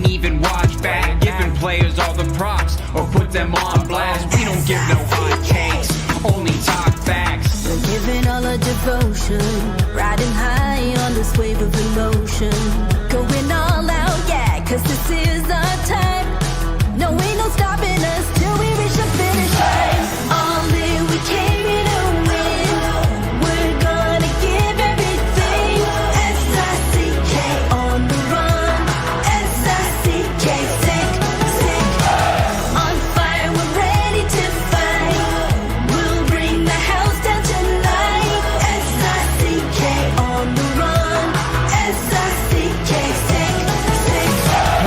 even watch back. Giving players all the props or put them on blast. We don't give no hot takes, only talk facts. We're giving all our devotion, riding high on this wave of emotion. Going all out, yeah, cause this is our time. No, ain't no stopping us till we reach the finish line. All in, we came here to win. We're gonna give everything. S-I-C-K on the run. S-I-C-K, sick, sick. On fire, we're ready to fight. We'll bring the house down tonight. S-I-C-K on the run. S-I-C-K, sick, sick.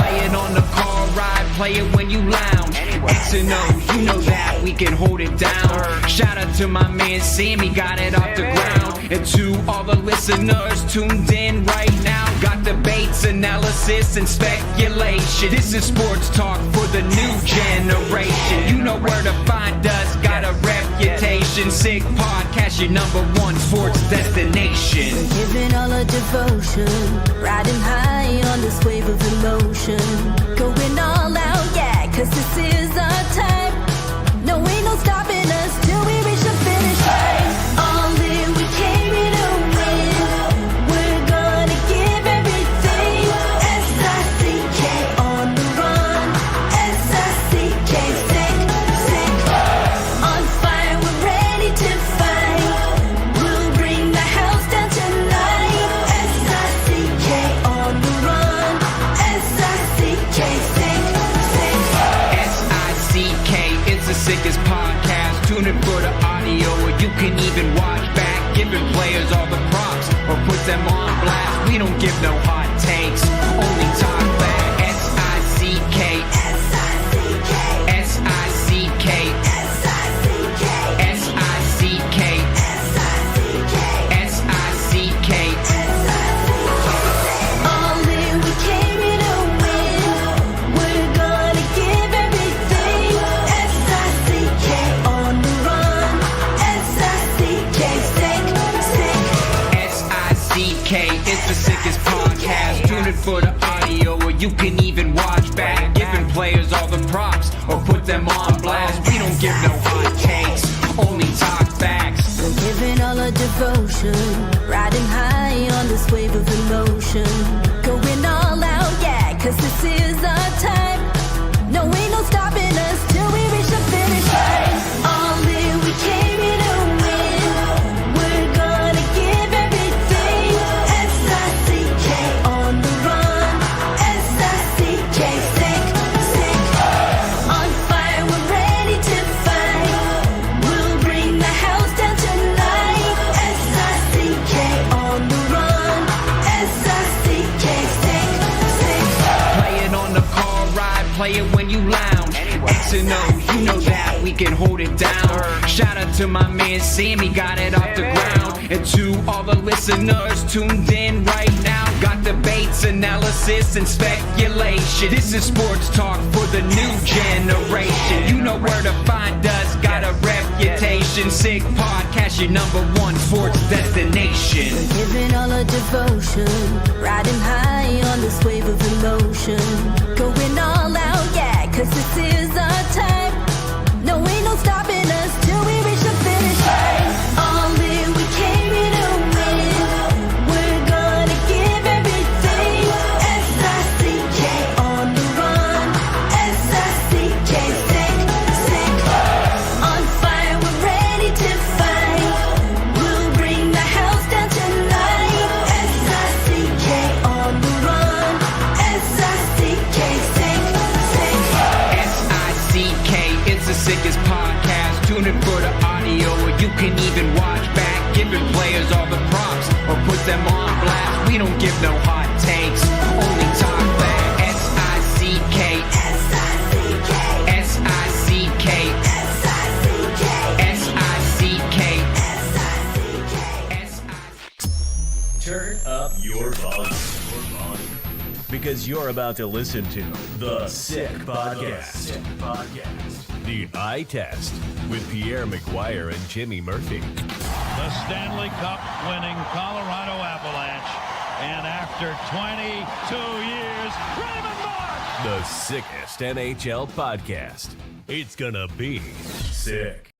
Playing on the car ride, play it when you lounge. X and O, you know that we can hold it down. Shout out to my man Sammy, got it off the ground. And to all the listeners tuned in right now, got debates, analysis, and speculation. This is sports talk for the new generation. You know where to find us, got a reputation. Sick podcast, your #1 sports destination. We're giving all our devotion, riding high on this wave of emotion. Going all out, yeah, cause this is our time. No, ain't no stopping us till we reach the finish line. All in, we came here to win. We're gonna give everything. S-I-C-K on the run. S-I-C-K, sick, sick. On fire, we're ready to fight. We'll bring the house down tonight. S-I-C-K on the run. S-I-C-K, sick, sick. S-I-C-K is the sickest podcast. Tune in for the audio, or you can even watch back. Giving players all the props or put them on blast. We don't give no hot takes, only talk back. S-I-C-K, S-I-C-K, S-I-C-K, S-I-C-K, S-I-C-K, S-I-C-K, S-I-C-K. all in, we came here to win. We're gonna give everything. S-I-C-K on the run. S-I-C-K, sick, sick. S-I-C-K is the sickest podcast. Tune in for the audio, or you can even watch back. Giving players all the props or put them on blast. We don't give no hot takes, only talk facts. We're giving all our devotion, riding high on this wave of emotion. Going all out, yeah, cause this is our time. No, ain't no stopping us till we reach the finish line. All in, we came here to win. We're gonna give everything. S-I-C-K on the run. S-I-C-K, sick, sick. On fire, we're ready to fight. We'll bring the house down tonight. S-I-C-K on the run. S-I-C-K, sick, sick. Playing on the car ride, play it when you lounge. X and O, you know that we can hold it down. Shout out to my man Sammy, got it off the ground. And to all the listeners tuned in right now, got debates, analysis, and speculation. This is sports talk for the new generation. You know where to find us, got a reputation. Sick podcast, your #1 sports destination. We're giving all our devotion, riding high on this wave of emotion. Going all out, yeah, cause this is our time. No, ain't no stopping us till we reach the finish line. All in, we came here to win. We're gonna give everything. S-I-C-K on the run. S-I-C-K, sick, sick. On fire, we're ready to fight. We'll bring the house down tonight. S-I-C-K on the run. S-I-C-K, sick, sick. S-I-C-K is the sickest podcast. Tune in for the audio, or you can even watch back. Giving players all the props or put them on blast. We don't give no hot takes, only talk back. S-I-C-K, S-I-C-K, S-I-C-K, S-I-C-K, S-I-C-K, S-I-C-K. Turn up your volume. Because you're about to listen to The Sick Podcast. The Eye Test with Pierre McGuire and Jimmy Murphy. The Stanley Cup winning Colorado Avalanche. And after 22 years, Raymond Mark The sickest NHL podcast. It's gonna be sick.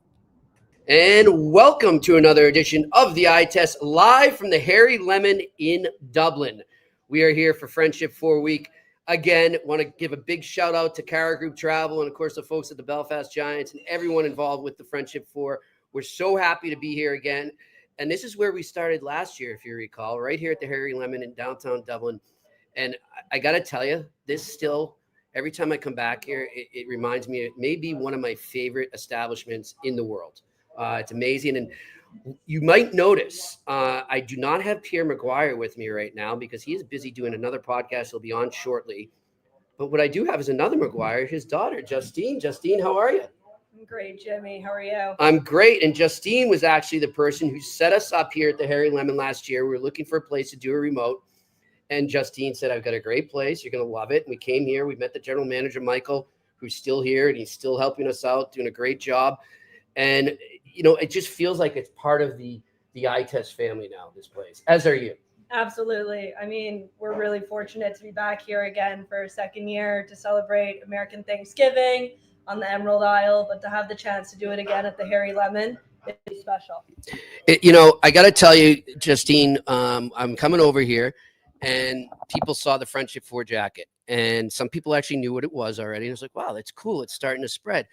And welcome to another edition of the Eye Test, live from the Harry Lemon in Dublin. We are here for Friendship 4 Week. Again, want to give a big shout out to Cara Group Travel and, of course, the folks at the Belfast Giants and everyone involved with the Friendship 4. We're so happy to be here again. And this is where we started last year, if you recall, right here at the Harry Lemon in downtown Dublin. And I got to tell you, this still, every time I come back here, it reminds me, it may be one of my favorite establishments in the world. It's amazing. And you might notice I do not have Pierre McGuire with me right now because he is busy doing another podcast. He'll be on shortly. But what I do have is another McGuire, his daughter, Justine. Justine, how are you? I'm great, Jimmy. How are you? I'm great. And Justine was actually the person who set us up here at the Harry Lemon last year. We were looking for a place to do a remote. And Justine said, I've got a great place. You're going to love it. And we came here. We met the general manager, Michael, who's still here. And he's still helping us out, doing a great job. And, you know, it just feels like it's part of the Eye Test family now, this place. As are you. Absolutely. I mean, we're really fortunate to be back here again for a second year to celebrate American Thanksgiving on the Emerald Isle. But to have the chance to do it again at the Harry Lemon is special. I got to tell you, Justine, I'm coming over here. And people saw the Friendship 4 jacket. And some people actually knew what it was already. And it's like, wow, that's cool. It's starting to spread.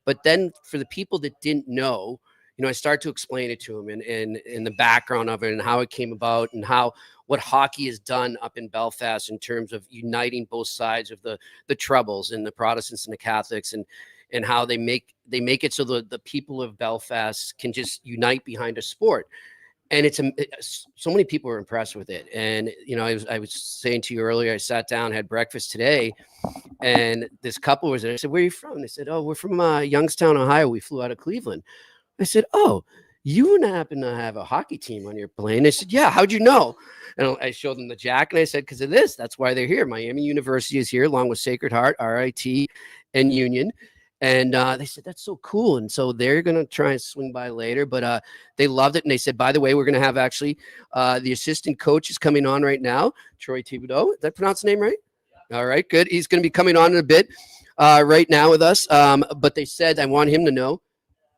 But then for the people that didn't know, I started to explain it to them and the background of it and how it came about and what hockey has done up in Belfast in terms of uniting both sides of the Troubles and the Protestants and the Catholics and how they make it so the people of Belfast can just unite behind a sport. And so many people were impressed with it. And, I was saying to you earlier, I sat down, had breakfast today, and this couple was there. I said, where are you from? They said, oh, we're from Youngstown, Ohio. We flew out of Cleveland. I said, oh, you happen to have a hockey team on your plane? They said, yeah, how'd you know? And I showed them the jacket, and I said, because of this, that's why they're here. Miami University is here, along with Sacred Heart, RIT, and Union. And they said, that's so cool. And so they're going to try and swing by later. But they loved it. And they said, by the way, we're going to have actually the assistant coach is coming on right now, Troy Thibodeau. Did I pronounce the name right? All right, good. He's going to be coming on in a bit right now with us. But they said, I want him to know,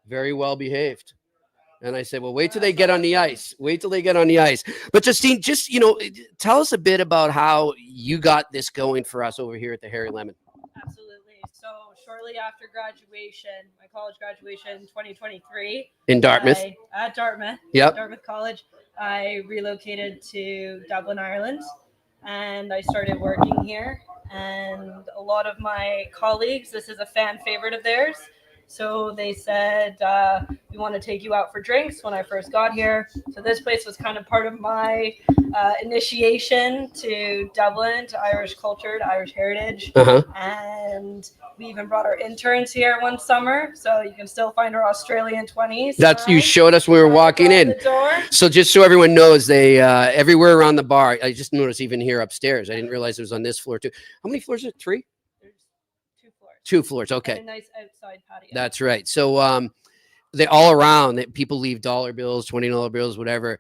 very well behaved. And I said, well, wait till they get on the ice. Wait till they get on the ice. But Justine, just, tell us a bit about how you got this going for us over here at the Harry Lemon. Absolutely. So shortly after graduation, my college graduation, 2023. In Dartmouth. At Dartmouth. Yep. Dartmouth College. I relocated to Dublin, Ireland, and I started working here. And a lot of my colleagues, this is a fan favorite of theirs. So they said, we want to take you out for drinks when I first got here. So this place was kind of part of my initiation to Dublin, to Irish culture, to Irish heritage. Uh-huh. And we even brought our interns here one summer. So you can still find our Australian 20s. You showed us when we were walking in. So just so everyone knows, they everywhere around the bar, I just noticed even here upstairs. I didn't realize it was on this floor too. How many floors is it? 3? 2 floors. Okay. And a nice outside patio. That's right. So they all around that people leave dollar bills, $20 bills, whatever.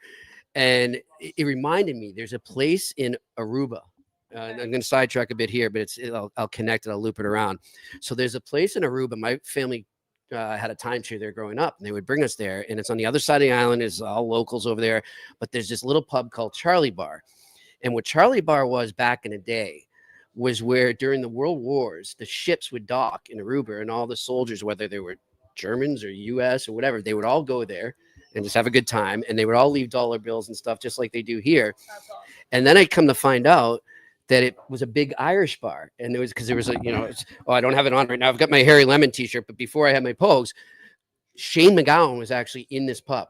And it reminded me, there's a place in Aruba. I'm going to sidetrack a bit here, but I'll connect it. I'll loop it around. So there's a place in Aruba. My family had a timeshare there growing up, and they would bring us there. And it's on the other side of the island. It's all locals over there. But there's this little pub called Charlie Bar. And what Charlie Bar was back in the day was where during the World Wars, the ships would dock in Aruba, and all the soldiers, whether they were Germans or US or whatever, they would all go there and just have a good time. And they would all leave dollar bills and stuff just like they do here. That's awesome. And then I come to find out that it was a big Irish bar. And it was because there was I don't have it on right now. I've got my Harry Lemon t-shirt, but before I had my Pogues, Shane McGowan was actually in this pub.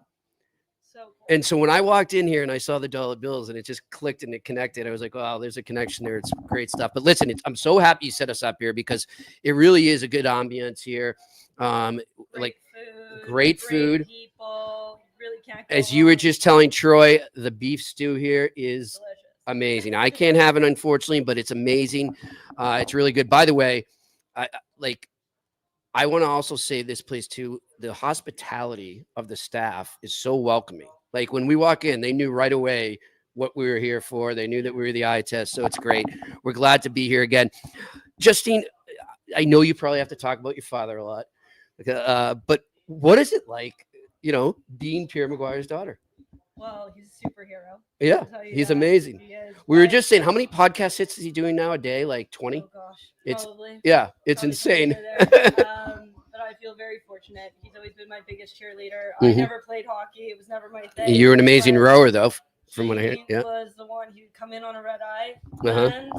And so when I walked in here and I saw the dollar bills and it just clicked and it connected, I was like, wow, there's a connection there. It's great stuff. But listen, I'm so happy you set us up here because it really is a good ambience here. Great food. People, really can't go As you were just telling Troy, the beef stew here is delicious. Amazing. I can't have it, unfortunately, but it's amazing. It's really good. By the way, I want to also say this place too. The hospitality of the staff is so welcoming. Like when we walk in, they knew right away what we were here for. They knew that we were the Eye Test. So it's great. We're glad to be here again. Justine, I know you probably have to talk about your father a lot, but what is it like, being Pierre McGuire's daughter? Well, he's a superhero. Yeah, I'll tell you he's that. amazing. He is. We were But- just saying, how many podcast hits is he doing now a day? Like 20? Oh gosh, It's- probably. Yeah, it's Probably insane. somewhere there. But I feel very fortunate. He's always been my biggest cheerleader. I Mhm. never played hockey. It was never my thing. You're an amazing but rower, though, from what I hear. he Yeah. was the one who'd come in on a red eye Uh-huh. and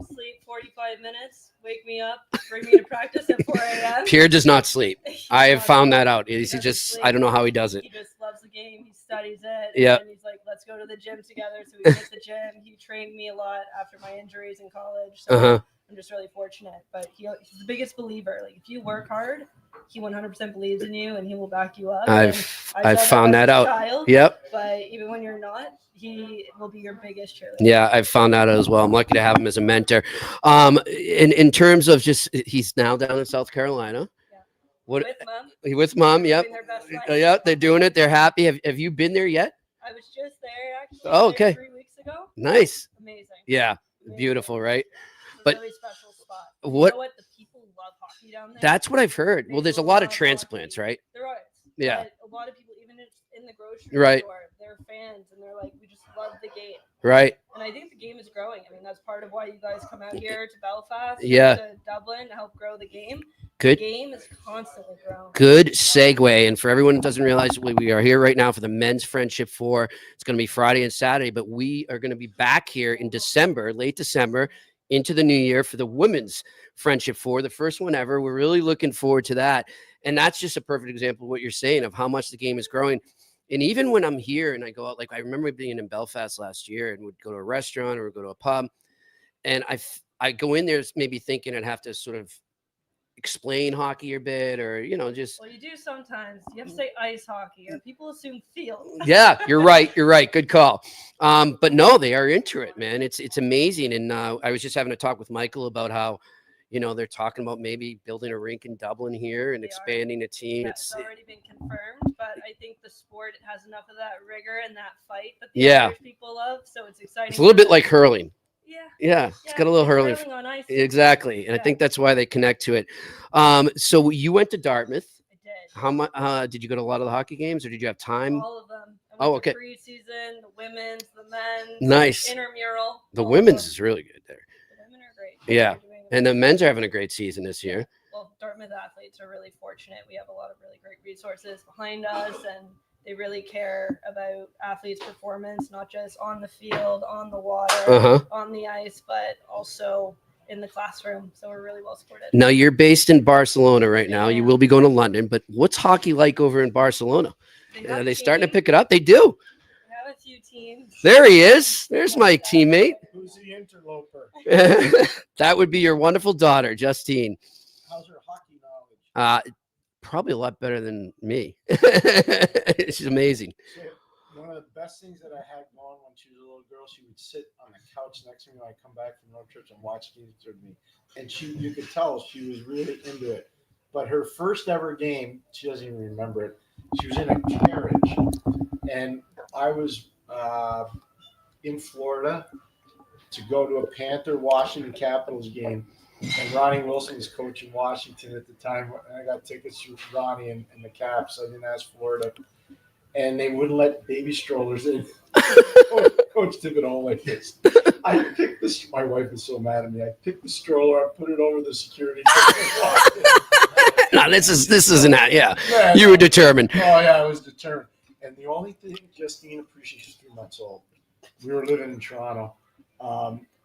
sleep 45 minutes, wake me up, bring me to practice at 4 a.m. Pierre does not sleep. He's I have not found sleep. that out. He He doesn't just, sleep. I don't know how he does it. He just loves the game. He studies it. Yeah. And he's like, let's go to the gym together. So we hit the gym. He trained me a lot after my injuries in college. So Uh-huh. I'm just really fortunate. But he's the biggest believer. Like, if you work hard, he 100% believes in you and he will back you up. I've And I saw found as that a out. child, Yep. But even when you're not, he will be your biggest cheerleader. Yeah, I've found that out as well. I'm lucky to have him as a mentor. In terms of just, he's now down in South Carolina. Yeah. What With mom. Yep. Living their best life. Yeah, they're doing it. They're happy. Have you been there yet? I was just there actually. Oh, okay. 3 weeks ago. Nice. Amazing. Yeah, Amazing. beautiful, right? It's a But really special spot. what- You know what? The people love hockey down there. That's what I've heard. Well, there's a lot of People love transplants, hockey. right? There are. Yeah. But a lot of people, even in the grocery Right. store, they're fans and they're like, we just love the game. Right. And I think the game is growing. I mean, that's part of why you guys come out here to Belfast, Yeah. to Dublin to help grow the game. Good. The game is constantly growing. Good segue. And for everyone who doesn't realize, we are here right now for the Men's Friendship 4. It's going to be Friday and Saturday, but we are going to be back here in December, late December, into the new year for the Women's Friendship 4, the first one ever. We're really looking forward to that. And that's just a perfect example of what you're saying of how much the game is growing. And even when I'm here and I go out, like I remember being in Belfast last year and would go to a restaurant or go to a pub, and I go in there maybe thinking I'd have to sort of explain hockey a bit, or just Well, you do sometimes. You have to say ice hockey, or people assume field. yeah, you're right, good call. But no, they are into it, man. It's amazing. And I was just having a talk with Michael about how they're talking about maybe building a rink in Dublin here and They are. expanding a team. That's already been confirmed, but I think the sport has enough of that rigor and that fight that the Yeah. Irish people love. So it's exciting. It's a little for bit them. like hurling. Yeah. It's got a little hurling. On ice. Exactly. And I Yeah. think that's why they connect to it. So you went to Dartmouth. I did. How much did you go to a lot of the hockey games, or did you have time? All of them. I Oh, went to okay. Preseason, the women's, the men's, Nice. intramural. The all of women's them. is really good there. The women are great. Yeah. They're doing And the men's are having a great season this year. well, Dartmouth athletes are really fortunate. We have a lot of really great resources behind us, and they really care about athletes' performance, not just on the field, on the water, Uh-huh. on the ice, but also in the classroom. So we're really well supported. Now you're based in Barcelona right now. You Yeah. will be going to London, but what's hockey like over in Barcelona? have Are they a starting to team. pick it up? They do. We have a few teams. There he is. There's my teammate. Who's the interloper? That would be your wonderful daughter, Justine. How's her hockey knowledge? Probably a lot better than me. She's amazing. So one of the best things that I had going when she was a little girl, she would sit on the couch next to me when I come back from road trips and watch games with me. And you could tell she was really into it. But her first ever game, she doesn't even remember it. She was in a carriage, and I was in Florida to go to a Panther Washington Capitals game. And Ronnie Wilson was coaching Washington at the time. And I got tickets to Ronnie and the Caps. I didn't ask Florida. And they wouldn't let baby strollers in. Coach Thibodeau like this. I picked this. My wife was so mad at me. I picked the stroller. I put it over the security. No, this isn't that. Yeah, Yeah, you were determined. Oh, yeah, I was determined. And the only thing Justine appreciates, she's 3 months old. We were living in Toronto.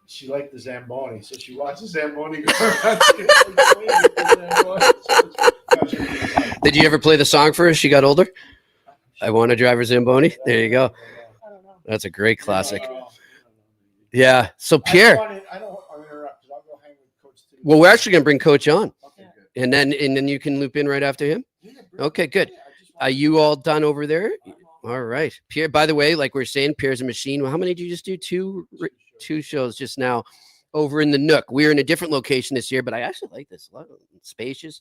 She liked the Zamboni, so she watched the Zamboni go around. Did you ever play the song for her as she got older? I want to drive her Zamboni. There you go. I don't know. That's a great classic. Oh, Yeah. So Pierre, I don't want to interrupt because I'll go hang with Coach T. well, we're actually gonna bring Coach on, Okay, good. and then you can loop in right after him. Yeah, bro. Okay, good. Yeah, I just Are want- you all done over there? I'm all- All right, Pierre. By the way, like we're saying, Pierre's a machine. Well, how many did you just do? Two shows just now over in the Nook. We're in a different location this year, but I actually like this. A lot of spacious.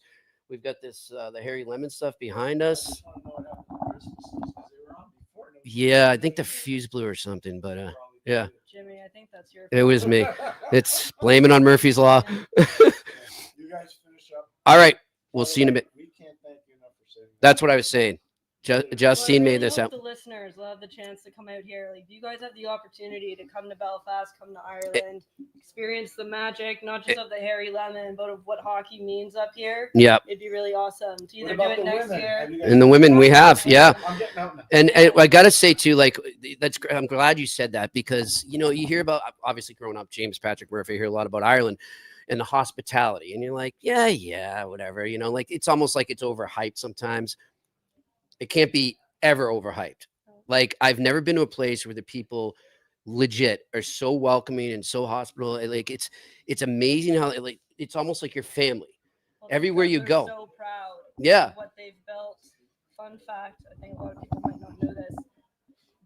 We've got this the Harry Lemon stuff behind I us. just want to know what happened to Christmas because they were on before. and it was- Yeah, I think the fuse blew or something, but Probably yeah. did. Jimmy. I think that's your. It was me. It's blaming on Murphy's Law. You guys finish up. All right. We'll see you in a bit. We can't thank you enough for saying that. That's what I was saying. Justine I really made this hope out. the listeners will have the chance to come out here. Like, you guys have the opportunity to come to Belfast, come to Ireland, experience the magic, not just of the Hairy Lemon, but of what hockey means up here. Yep. It'd be really awesome to What either do about it the next women? year. Have you guys- And the women we have, yeah. I'm getting out now. And I got to say too, like I'm glad you said that, because you hear about, obviously growing up, James Patrick Murphy, you hear a lot about Ireland and the hospitality, and you're like, yeah, whatever, like it's almost like it's overhyped sometimes. It can't be ever overhyped. Like, I've never been to a place where the people legit are so welcoming and so hospitable. Like, it's amazing how it's almost like your family. Well, Everywhere you they're go. so proud Yeah. of what they've built. Fun fact, I think a lot of people might not know this.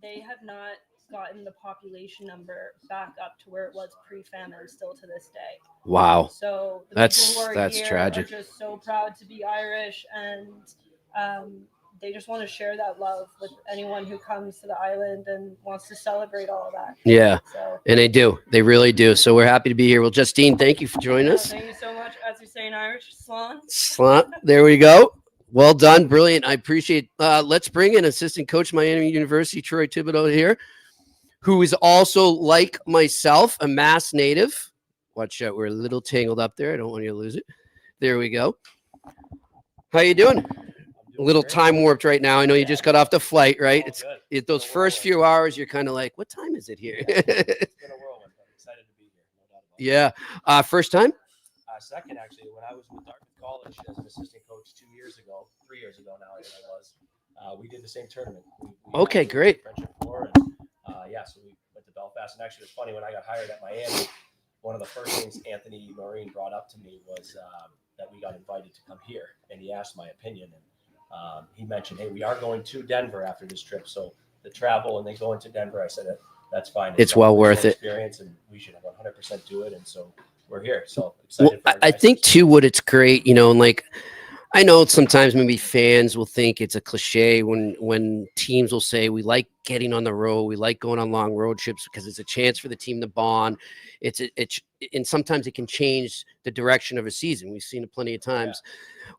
They have not gotten the population number back up to where it was pre-famine still to this day. Wow. So the That's people who are that's here tragic. are just so proud to be Irish, and they just want to share that love with anyone who comes to the island and wants to celebrate all of that. Yeah. So And they really do. So we're happy to be here. Well, Justine, thank you for joining us. thank you so much. As we say in Irish, Slán. Slot. There we go. Well done. Brilliant. I appreciate let's bring in assistant coach Miami University, Troy Thibodeau here, who is also, like myself, a Mass native. Watch out. We're a little tangled up there. I don't want you to lose it. There we go. How you doing? A little time warped right now. I know you just got off the flight, right? It's those first few hours, you're kind of like, what time is it here? It's been a whirlwind, but I'm excited to be here. No doubt about it. Yeah. First time? Second, actually, when I was with Dartmouth College as an assistant coach 3 years ago now, I think it was, we did the same tournament. We Okay, great. Friendship Four, and so we went to Belfast. And actually, it's funny, when I got hired at Miami, one of the first things Anthony Noreen brought up to me was that we got invited to come here, and he asked my opinion. And he mentioned, hey, we are going to Denver after this trip, so the travel and then going to Denver, I said, that's fine. It's well worth it. Experience, and we should 100% do it. And so we're here. So excited. Well, I think too, what it's great, and like, I know sometimes maybe fans will think it's a cliche when teams will say, we like getting on the road, we like going on long road trips because it's a chance for the team to bond. And sometimes it can change the direction of a season. We've seen it plenty of times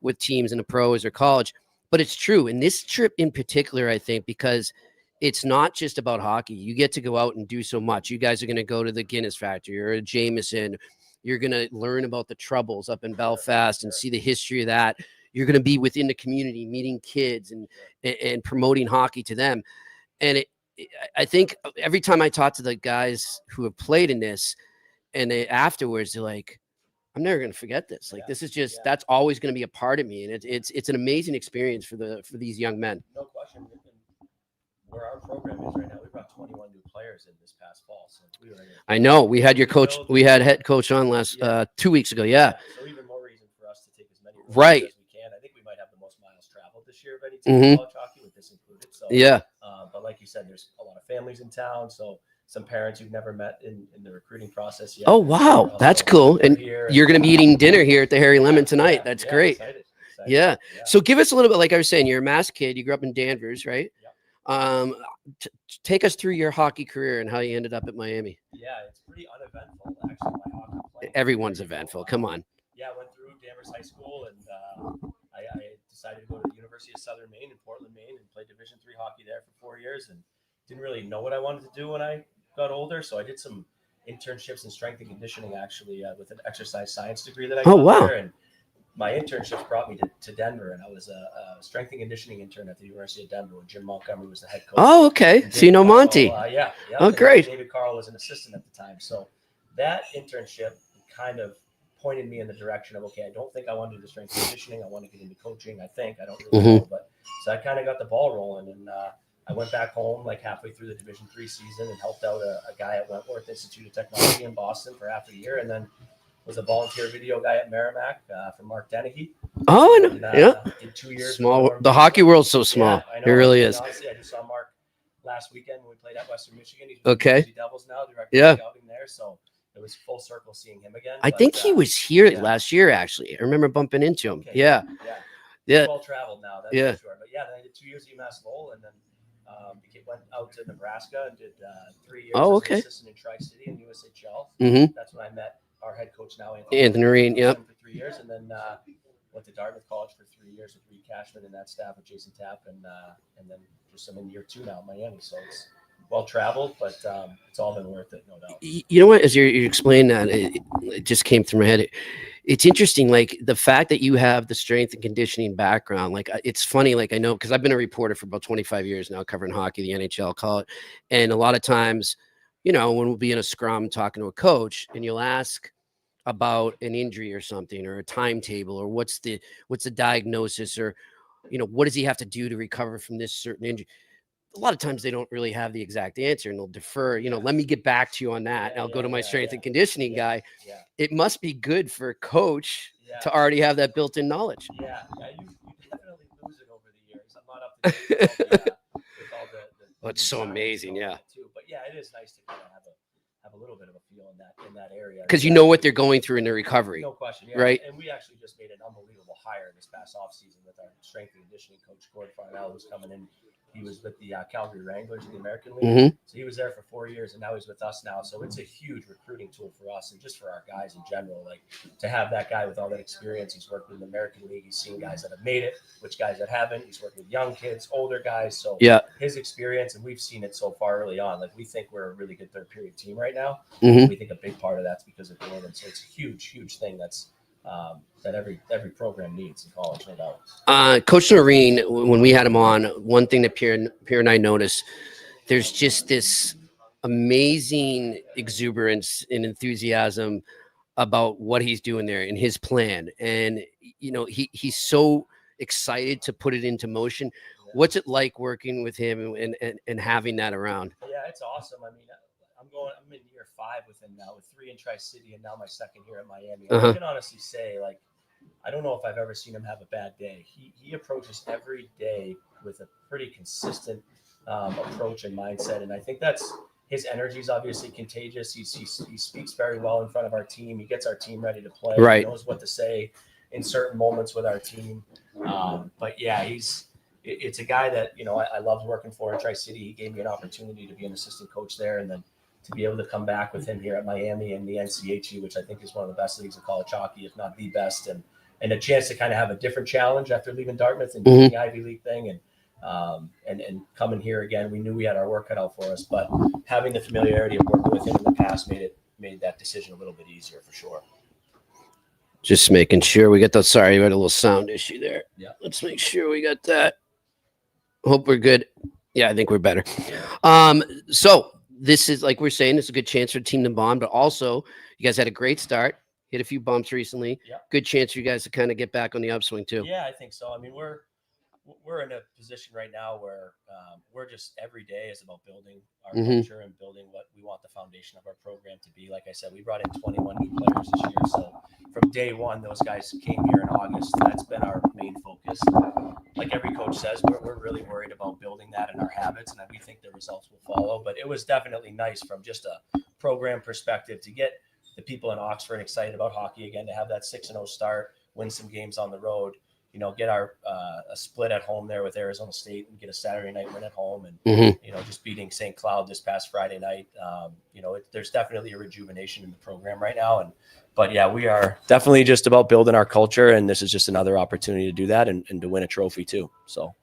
with teams in the pros or college, but it's true. And this trip in particular, I think, because it's not just about hockey. You get to go out and do so much. You guys are going to go to the Guinness factory or a Jameson. You're going to learn about the Troubles up in Belfast and see the history of that. You're going to be within the community, meeting kids and promoting hockey to them. And I think every time I talk to the guys who have played in this, and afterwards they're like, I'm never going to forget this. Like, this is just, that's always going to be a part of me. And it's an amazing experience for these young men. No question. Where our program is right now, we brought 21 new players in this past fall. So I know we had your coach, we had head coach on last 2 weeks ago. Yeah. So even more reason for us to take as many right as we can. I think we might have the most miles traveled this year of any team in college hockey, with this included. So yeah. But like you said, there's a lot of families in town. So some parents you've never met in the recruiting process yet. Oh, wow. That's cool. And you're going to be eating dinner here at the Hairy Lemon tonight. That's great. Excited. Yeah. So give us a little bit, like I was saying, you're a Mass kid. You grew up in Danvers, right? Take us through your hockey career and how you ended up at Miami. Yeah, it's pretty uneventful, actually. My hockey playing. Everyone's eventful. Come on. Yeah, I went through Danvers High School, and I decided to go to the University of Southern Maine in Portland, Maine, and play Division III hockey there for 4 years, and didn't really know what I wanted to do when I got older. So I did some internships in strength and conditioning, actually, with an exercise science degree that I got there. And my internships brought me to Denver, and I was a strength and conditioning intern at the University of Denver when Jim Montgomery was the head coach. Oh, okay. So you know Monty. Yeah. Oh, great. David Carl was an assistant at the time. So that internship kind of pointed me in the direction of, okay, I don't think I want to do the strength and conditioning. I want to get into coaching. I don't really know. But so I kind of got the ball rolling, and I went back home like halfway through the Division III season and helped out a guy at Wentworth Institute of Technology in Boston for half a year, and then was a volunteer video guy at Merrimack for Mark Dennehy. Oh, I know. Yeah. Did 2 years. Small. The hockey world's so small. Yeah, I know. It really is. Honestly, I just saw Mark last weekend when we played at Western Michigan. He's with Okay. the Devils now, director of scouting there. So it was full circle seeing him again. I think he was here last year, actually. I remember bumping into him. Okay. Yeah. He's well traveled now. That's for sure. But yeah, then I did 2 years at UMass Lowell, and then Went out to Nebraska and did 3 years Oh, as okay. an assistant in Tri-City in USHL. Mm-hmm. That's when I met our head coach now, Anthony Reen, yep. For 3 years, and then went to Dartmouth College for 3 years with Reed Cashman and that staff with Jason Tapp, and then just I'm in year 2 now in Miami. So it's well traveled, but it's all been worth it, no doubt. You know what? As you explained that, it just came through my head. It's interesting, like the fact that you have the strength and conditioning background. Like it's funny, like I know because I've been a reporter for about 25 years now, covering hockey, the NHL, college, and a lot of times, you know, when we'll be in a scrum talking to a coach, and you'll ask about an injury or something, or a timetable, or what's the diagnosis, or you know, what does he have to do to recover from this certain injury. A lot of times they don't really have the exact answer, and they'll defer, you know, let me get back to you on that. And I'll go to my strength and conditioning guy. Yeah. It must be good for a coach to already have that built-in knowledge. Yeah, you definitely lose it over the years. I'm not up to date with all the It's so amazing, yeah. Too. But yeah, it is nice to kind of have a little bit of a feel in that area. Because you know what they're going through in their recovery. No question, yeah. Right? And we actually just made an unbelievable hire this past offseason with our strength and conditioning coach, Gord Farnell, who's coming in. He was with the Calgary Wranglers in the American League. Mm-hmm. So he was there for 4 years, and now he's with us now. So it's a huge recruiting tool for us and just for our guys in general. Like to have that guy with all that experience. He's worked in the American League. He's seen guys that have made it, which guys that haven't. He's worked with young kids, older guys. So his experience, and we've seen it so far early on. Like we think we're a really good third period team right now. Mm-hmm. We think a big part of that's because of Gordon. So it's a huge thing that's that every program needs in college, no doubt. Coach Noreen, when we had him on, one thing that Pierre and I noticed, there's just this amazing exuberance and enthusiasm about what he's doing there and his plan. And, you know, he's so excited to put it into motion. What's it like working with him and having that around? Yeah, it's awesome. I mean, I'm in year 5 with him now, with 3 in Tri-City and now my second here at Miami. I can honestly say, like, I don't know if I've ever seen him have a bad day. He approaches every day with a pretty consistent approach and mindset. And I think that's his energy is obviously contagious. He speaks very well in front of our team. He gets our team ready to play. Right. He knows what to say in certain moments with our team. But yeah, it's a guy that, you know, I loved working for in Tri-City. He gave me an opportunity to be an assistant coach there, and then to be able to come back with him here at Miami and the NCHE, which I think is one of the best leagues of college hockey, if not the best, and a chance to kind of have a different challenge after leaving Dartmouth and doing the Ivy League thing and coming here again. We knew we had our work cut out for us, but having the familiarity of working with him in the past made that decision a little bit easier for sure. Just making sure we got those. Sorry, we had a little sound issue there. Yeah. Let's make sure we got that. Hope we're good. Yeah, I think we're better. So this is, like we're saying, it's a good chance for the team to bond, but also you guys had a great start, hit a few bumps recently. Yeah. Good chance for you guys to kind of get back on the upswing too. Yeah, I think so. I mean, we're in a position right now where we're just every day is about building our culture and building what we want the foundation of our program to be. Like I said, we brought in 21 new players this year. So from day one, those guys came here in August. That's been our main focus. Like every coach says, we're really worried about building that in our habits, and we think the results will follow. But it was definitely nice from just a program perspective to get the people in Oxford excited about hockey again, to have that 6-0 start, win some games on the road, you know, get our a split at home there with Arizona State and get a Saturday night win at home, and you know, just beating St. Cloud this past Friday night. You know, there's definitely a rejuvenation in the program right now, but yeah, we are definitely just about building our culture, and this is just another opportunity to do that and to win a trophy too. So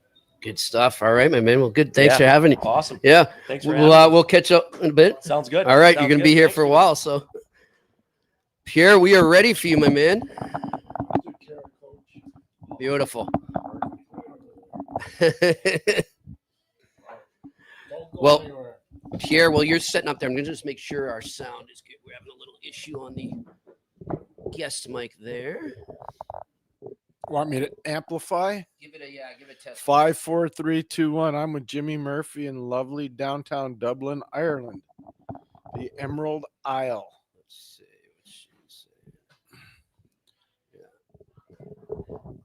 good stuff. All right, my man. Well, good. Thanks for having me. Awesome. Yeah. Thanks for having me. We'll catch up in a bit. Sounds good. All right, Sounds you're going to good. be here Thanks. for a while, so Pierre, we are ready for you, my man. Beautiful. Well, Pierre, while you're setting up there, I'm going to just make sure our sound is good. We're having a little issue on the guest mic there. Want me to amplify? Give it a test. 5, 4, 3, 2, 1. I'm with Jimmy Murphy in lovely downtown Dublin, Ireland. The Emerald Isle. Let's see. Yeah.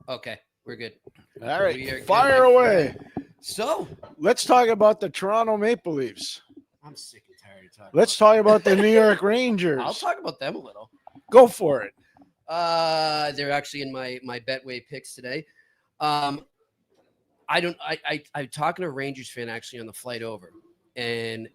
Okay, we're good. All right, We are good. fire away. So, Let's talk about the Toronto Maple Leafs. I'm sick and tired of talking. Let's talk about the New York Rangers. I'll talk about them a little. Go for it. They're actually in my Betway picks today. I I'm talking to a Rangers fan actually on the flight over, and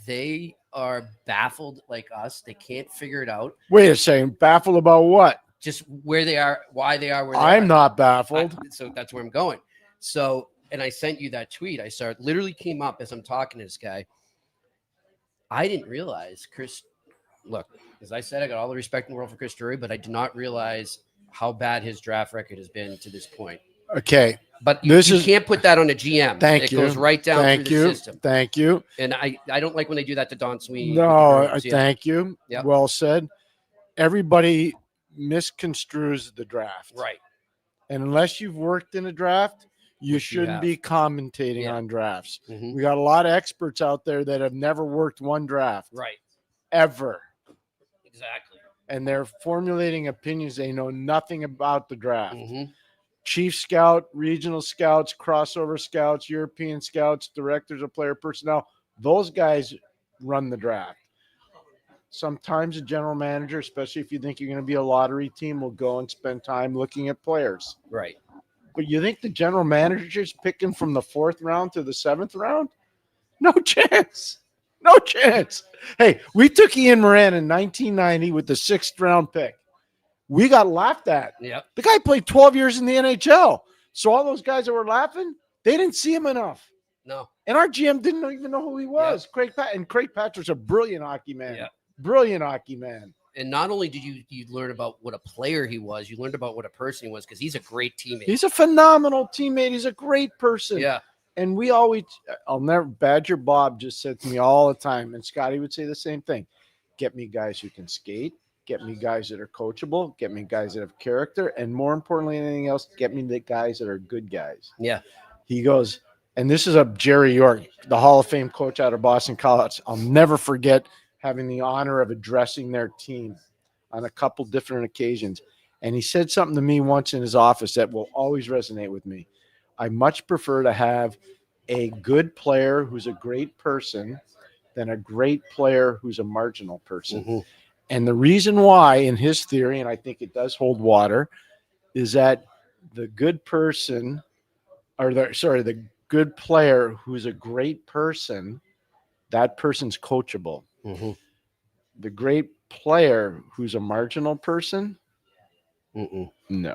they are baffled like us. They can't figure it out. Wait a second. Baffled about what? Just where they are, why they are where they are. I'm not baffled. So that's where I'm going. So, and I sent you that tweet. I saw it literally came up as I'm talking to this guy. I didn't realize Chris. Look, as I said, I got all the respect in the world for Chris Drury, but I did not realize how bad his draft record has been to this point. Okay. But you can't put that on a GM. Thank you. It goes right down through the system. Thank you. And I don't like when they do that to Don Sweeney. No, thank you. Yep. Well said. Everybody misconstrues the draft. Right. And unless you've worked in a draft, you shouldn't be commentating on drafts. Mm-hmm. We got a lot of experts out there that have never worked one draft. Right. Ever. Exactly. And they're formulating opinions. They know nothing about the draft. Mm-hmm. Chief scout, regional scouts, crossover scouts, European scouts, directors of player personnel, those guys run the draft. Sometimes a general manager, especially if you think you're going to be a lottery team, will go and spend time looking at players. Right. But you think the general manager's picking from the 4th round to the 7th round? No chance. No chance. Hey, we took Ian Moran in 1990 with the 6th round pick. We got laughed at. Yep. The guy played 12 years in the NHL. So all those guys that were laughing, they didn't see him enough. No. And our GM didn't even know who he was. Yep. Craig Patrick's a brilliant hockey man. Yep. Brilliant hockey man. And not only did you learn about what a player he was, you learned about what a person he was because he's a great teammate. He's a phenomenal teammate. He's a great person. Yeah. And I'll never, Badger Bob just said to me all the time, and Scotty would say the same thing. Get me guys who can skate. Get me guys that are coachable. Get me guys that have character. And more importantly than anything else, get me the guys that are good guys. Yeah. He goes, and this is a Jerry York, the Hall of Fame coach out of Boston College. I'll never forget having the honor of addressing their team on a couple different occasions. And he said something to me once in his office that will always resonate with me. I much prefer to have a good player who's a great person than a great player who's a marginal person. Mm-hmm. And the reason why, in his theory, and I think it does hold water, is that the good person, the good player who's a great person, that person's coachable. Mm-hmm. The great player who's a marginal person, no.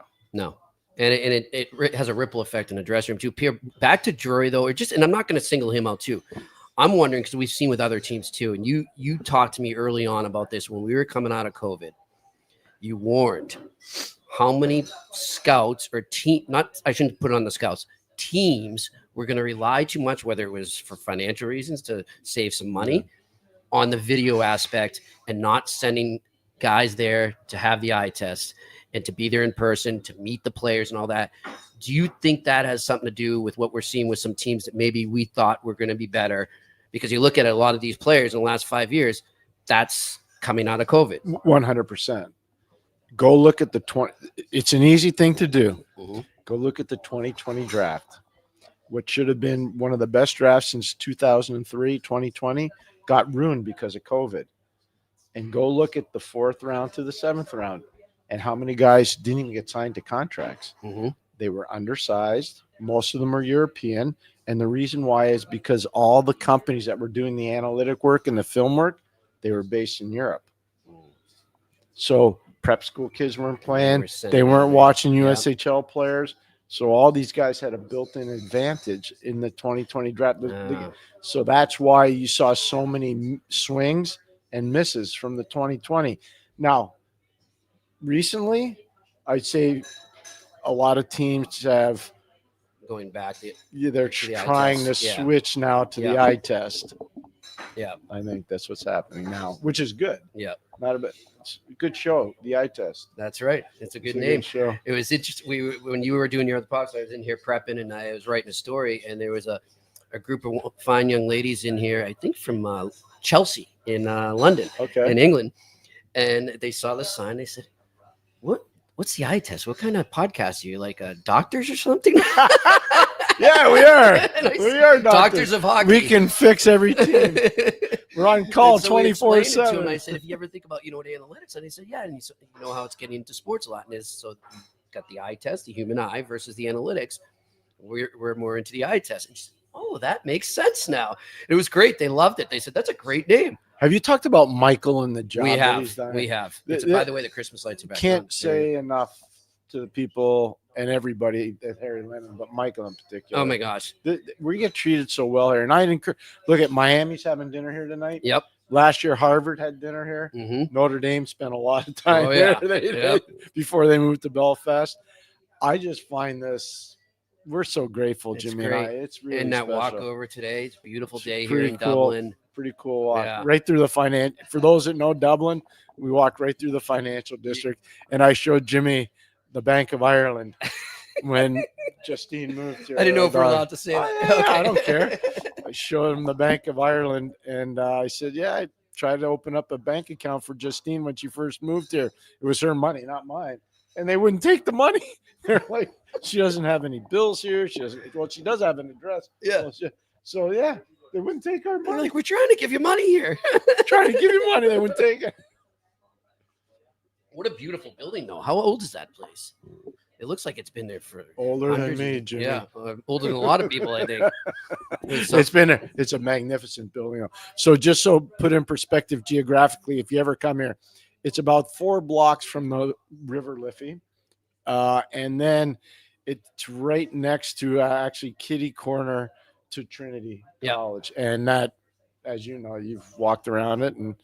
And it has a ripple effect in the dressing room too. Pierre, back to Drury though, and I'm not going to single him out too. I'm wondering because we've seen with other teams too, and you talked to me early on about this when we were coming out of COVID. You warned how many scouts or I shouldn't put it on the scouts. Teams were going to rely too much, whether it was for financial reasons to save some money, on the video aspect and not sending guys there to have the eye test and to be there in person, to meet the players and all that. Do you think that has something to do with what we're seeing with some teams that maybe we thought were going to be better? Because you look at a lot of these players in the last 5 years, that's coming out of COVID. 100%. Go look at it's an easy thing to do. Mm-hmm. Go look at the 2020 draft. What should have been one of the best drafts since 2003, 2020, got ruined because of COVID. And go look at the 4th round to the 7th round and how many guys didn't even get signed to contracts. Mm-hmm. They were undersized. Most of them are European. And the reason why is because all the companies that were doing the analytic work and the film work, they were based in Europe. So prep school kids weren't playing. They weren't watching USHL players. So all these guys had a built-in advantage in the 2020 draft. So that's why you saw so many swings and misses from the 2020. Now, recently, I'd say a lot of teams have going back. They're trying to switch now to the eye test. Yeah, I think that's what's happening now, which is good. Yeah, not a bit. It's a good show, the eye test. That's right. It's a good name. Good show. It was interesting. When you were doing your other podcast, I was in here prepping and I was writing a story, and there was a group of fine young ladies in here, I think from Chelsea in London, in England, and they saw the sign. They said, What's the eye test? What kind of podcast are you, like doctors or something? Yeah, we are. We are doctors of hockey. We can fix every team. We're on call 24/7. And I said, if you ever think about, what analytics, and he said, yeah, and you know how it's getting into sports a lot, and so you got the eye test, the human eye versus the analytics. we're more into the eye test. And she said, oh, that makes sense now. It was great. They loved it. They said, that's a great name. Have you talked about Michael and the job that he's done? We have. The- By the way, the Christmas lights are back on. Can't say enough to the people and everybody at Harry Lennon, but Michael in particular. Oh my gosh. We get treated so well here. And I'd encourage, look at Miami's having dinner here tonight. Yep. Last year, Harvard had dinner here. Mm-hmm. Notre Dame spent a lot of time Oh, yeah. there before they moved to Belfast. I just find this, we're so grateful, It's Jimmy great. and I. It's really And that special. walk over today, it's a beautiful It's day here pretty in cool. Dublin. Pretty cool walk. Yeah. Right through the for those that know Dublin, we walked right through the financial district, and I showed Jimmy the Bank of Ireland when Justine moved here. I didn't know if we're And, allowed to say oh, that. yeah, Okay. I don't care. I showed him the Bank of Ireland, and I said, yeah, I tried to open up a bank account for Justine when she first moved here. It was her money, not mine. And they wouldn't take the money. They're like, she doesn't have any bills here. She doesn't, well, she does have an address. Yeah. So yeah, they wouldn't take our They're money. like, we're trying to give you money here. Trying to give you money, they wouldn't take it. What a beautiful building, though. How old is that place? It looks like it's been there for Older than hundreds me, of- Jimmy. Yeah, older than a lot of people, I think. It's a magnificent building. So just so put in perspective geographically, if you ever come here, it's about 4 blocks from the River Liffey. And then it's right next to actually kitty corner to Trinity Yeah. College. And that, as you know, you've walked around it and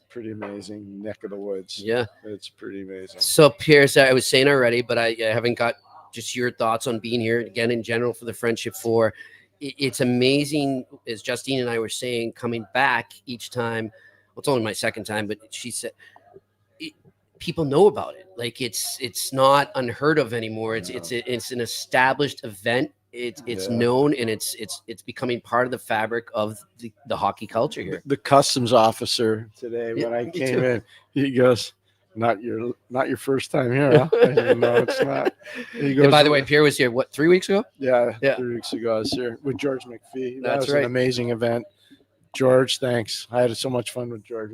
pretty amazing neck of the woods. Yeah. It's pretty amazing. So, Pierre, I was saying already, but I haven't got just your thoughts on being here again in general for the Friendship Four. It's amazing, as Justine and I were saying, coming back each time. Well, it's only my second time, but she said people know about it. Like it's not unheard of anymore. It's an established event. It's known, and it's becoming part of the fabric of the hockey culture here. The customs officer today, Yeah, when I me came too. in, he goes, not your first time here, huh? I said, no, it's not. He goes, And by the way, Pierre was here, what, 3 weeks ago? yeah, Yeah. 3 weeks ago I was here with George McPhee. That That's was right. an amazing event. George, thanks. I had so much fun with George.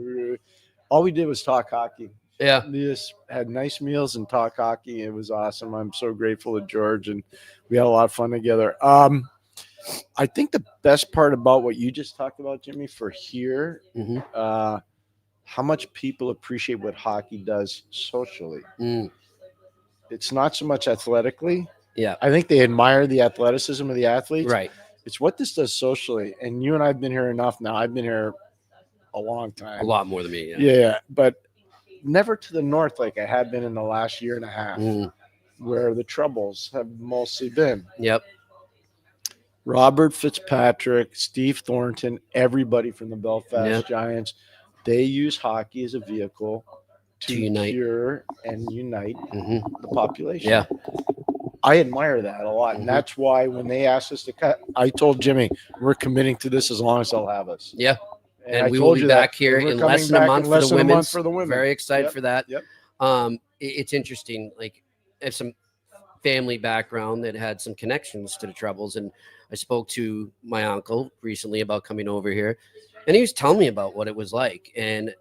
All we did was talk hockey. Yeah. We just had nice meals and talk hockey. It was awesome. I'm so grateful to George, and we had a lot of fun together. I think the best part about what you just talked about, Jimmy, for here, Mhm. how much people appreciate what hockey does socially. Mm. It's not so much athletically. Yeah. I think they admire the athleticism of the athletes. Right. It's what this does socially. And you and I have been here enough now. I've been here a long time. A lot more than me. Yeah. Yeah, but never to the north like I have been in the last year and a half, Mm. where the troubles have mostly been. Yep. Robert Fitzpatrick, Steve Thornton, everybody from the Belfast Yep. Giants, they use hockey as a vehicle to unite. cure and unite Hmm. the population. Yeah. I admire that a lot. Mhm. And that's why when they asked us to cut, I told Jimmy, we're committing to this as long as they'll have us. Yeah. And I we told will be you that. back here And we're in coming less than a back in month for less the than a month women's. for the women. Very excited Yep. for that. Yep. It's interesting. Like, I have some family background that had some connections to the Troubles, and I spoke to my uncle recently about coming over here, and he was telling me about what it was like. And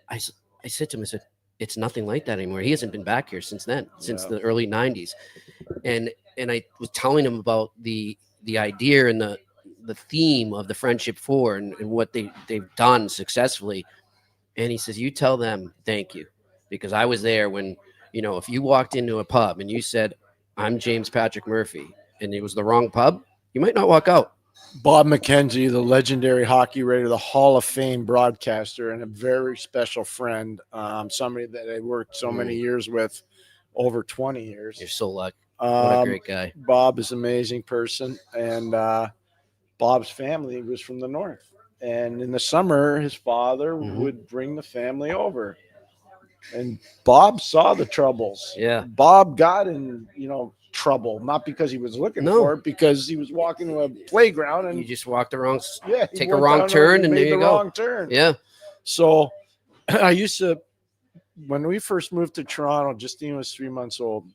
I said to him, I said, it's nothing like that anymore. He hasn't been back here since then, since the early 90s. And I was telling him about the idea and the theme of the Friendship Four and what they've done successfully. And he says, you tell them thank you, because I was there when, if you walked into a pub and you said, I'm James Patrick Murphy, and it was the wrong pub, you might not walk out. Bob McKenzie, the legendary hockey writer, the Hall of Fame broadcaster, and a very special friend, somebody that I worked so many years with, over 20 years. You're so lucky. What a great guy. Bob is an amazing person, and Bob's family was from the north. And in the summer, his father would bring the family over. And Bob saw the troubles. Yeah. Bob got in, trouble, not because he was looking for it, because he was walking to a playground and You just walked the wrong, he take a went wrong down turn, and made there you the go. wrong turn. Yeah. So I used to, when we first moved to Toronto, Justine was 3 months old,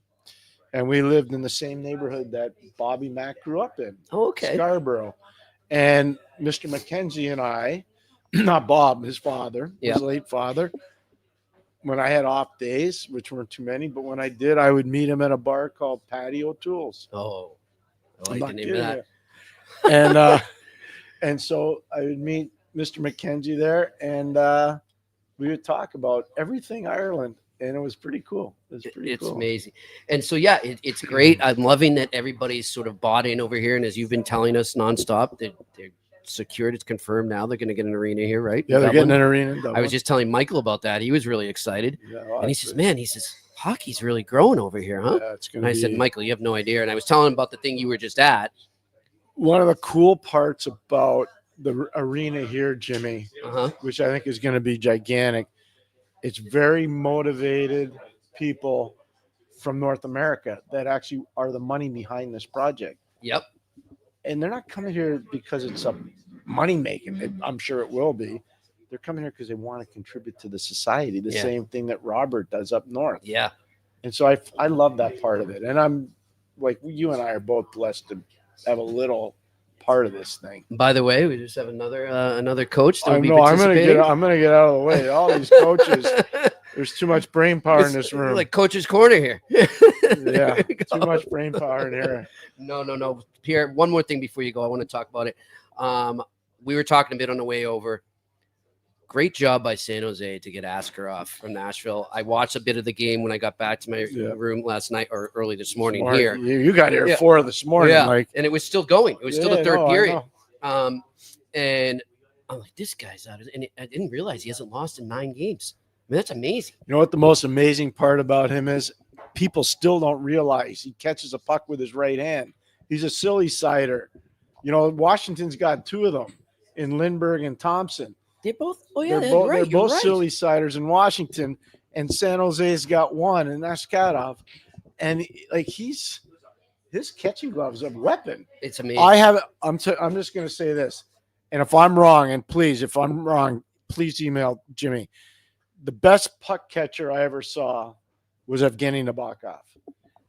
and we lived in the same neighborhood that Bobby Mack grew up in, Oh, okay. Scarborough. And Mr. McKenzie and I, not Bob, his father, his late father, when I had off days, which weren't too many, but when I did, I would meet him at a bar called Patio Tools. Oh, I I'm like the not name of kidding that. you. And so I would meet Mr. McKenzie there, and we would talk about everything Ireland, and it was pretty cool. It's amazing. And so, yeah, it's great. I'm loving that everybody's sort of bought in over here. And as you've been telling us nonstop, they're secured. It's confirmed now. They're going to get an arena here, right? Yeah, they're Dublin. getting an arena in Dublin. I was just telling Michael about that. He was really excited. Yeah, And he says, man, hockey's really growing over here, huh? Yeah, it's And gonna I said, Michael, you have no idea. And I was telling him about the thing you were just at. one of the cool parts about the arena here, Jimmy, Uh-huh. which I think is going to be gigantic. It's very motivated people from North America that actually are the money behind this project. Yep. And they're not coming here because it's a money making. I'm sure it will be. They're coming here because they want to contribute to the society, the same thing that Robert does up north. Yeah. And so I love that part of it. And I'm like, you and I are both blessed to have a little part of this thing. By the way, we just have another coach that will be I'm participating. gonna get out of the way. All these coaches, there's too much brain power in this room. Like Coach's Corner here. Yeah, too much brain power in here. No. Pierre, one more thing before you go. I want to talk about it. We were talking a bit on the way over. Great job by San Jose to get Askarov from Nashville. I watched a bit of the game when I got back to my room last night or early this morning here. You got here at 4 this morning. Yeah, Like, and it was still going. It was still the third I period. know. And I'm like, this guy's out. And I didn't realize he hasn't lost in 9 games. I mean, that's amazing. You know what the most amazing part about him is? People still don't realize he catches a puck with his right hand. He's a silly sider. You know, Washington's got 2 of them in Lindbergh and Thompson. They're both. Oh yeah, they're right. both silly siders in Washington, and San Jose's got 1, and that's Askarov. And like his catching glove is a weapon. It's amazing. I'm just going to say this, and if I'm wrong, please email Jimmy. The best puck catcher I ever saw was Evgeny Nabokov.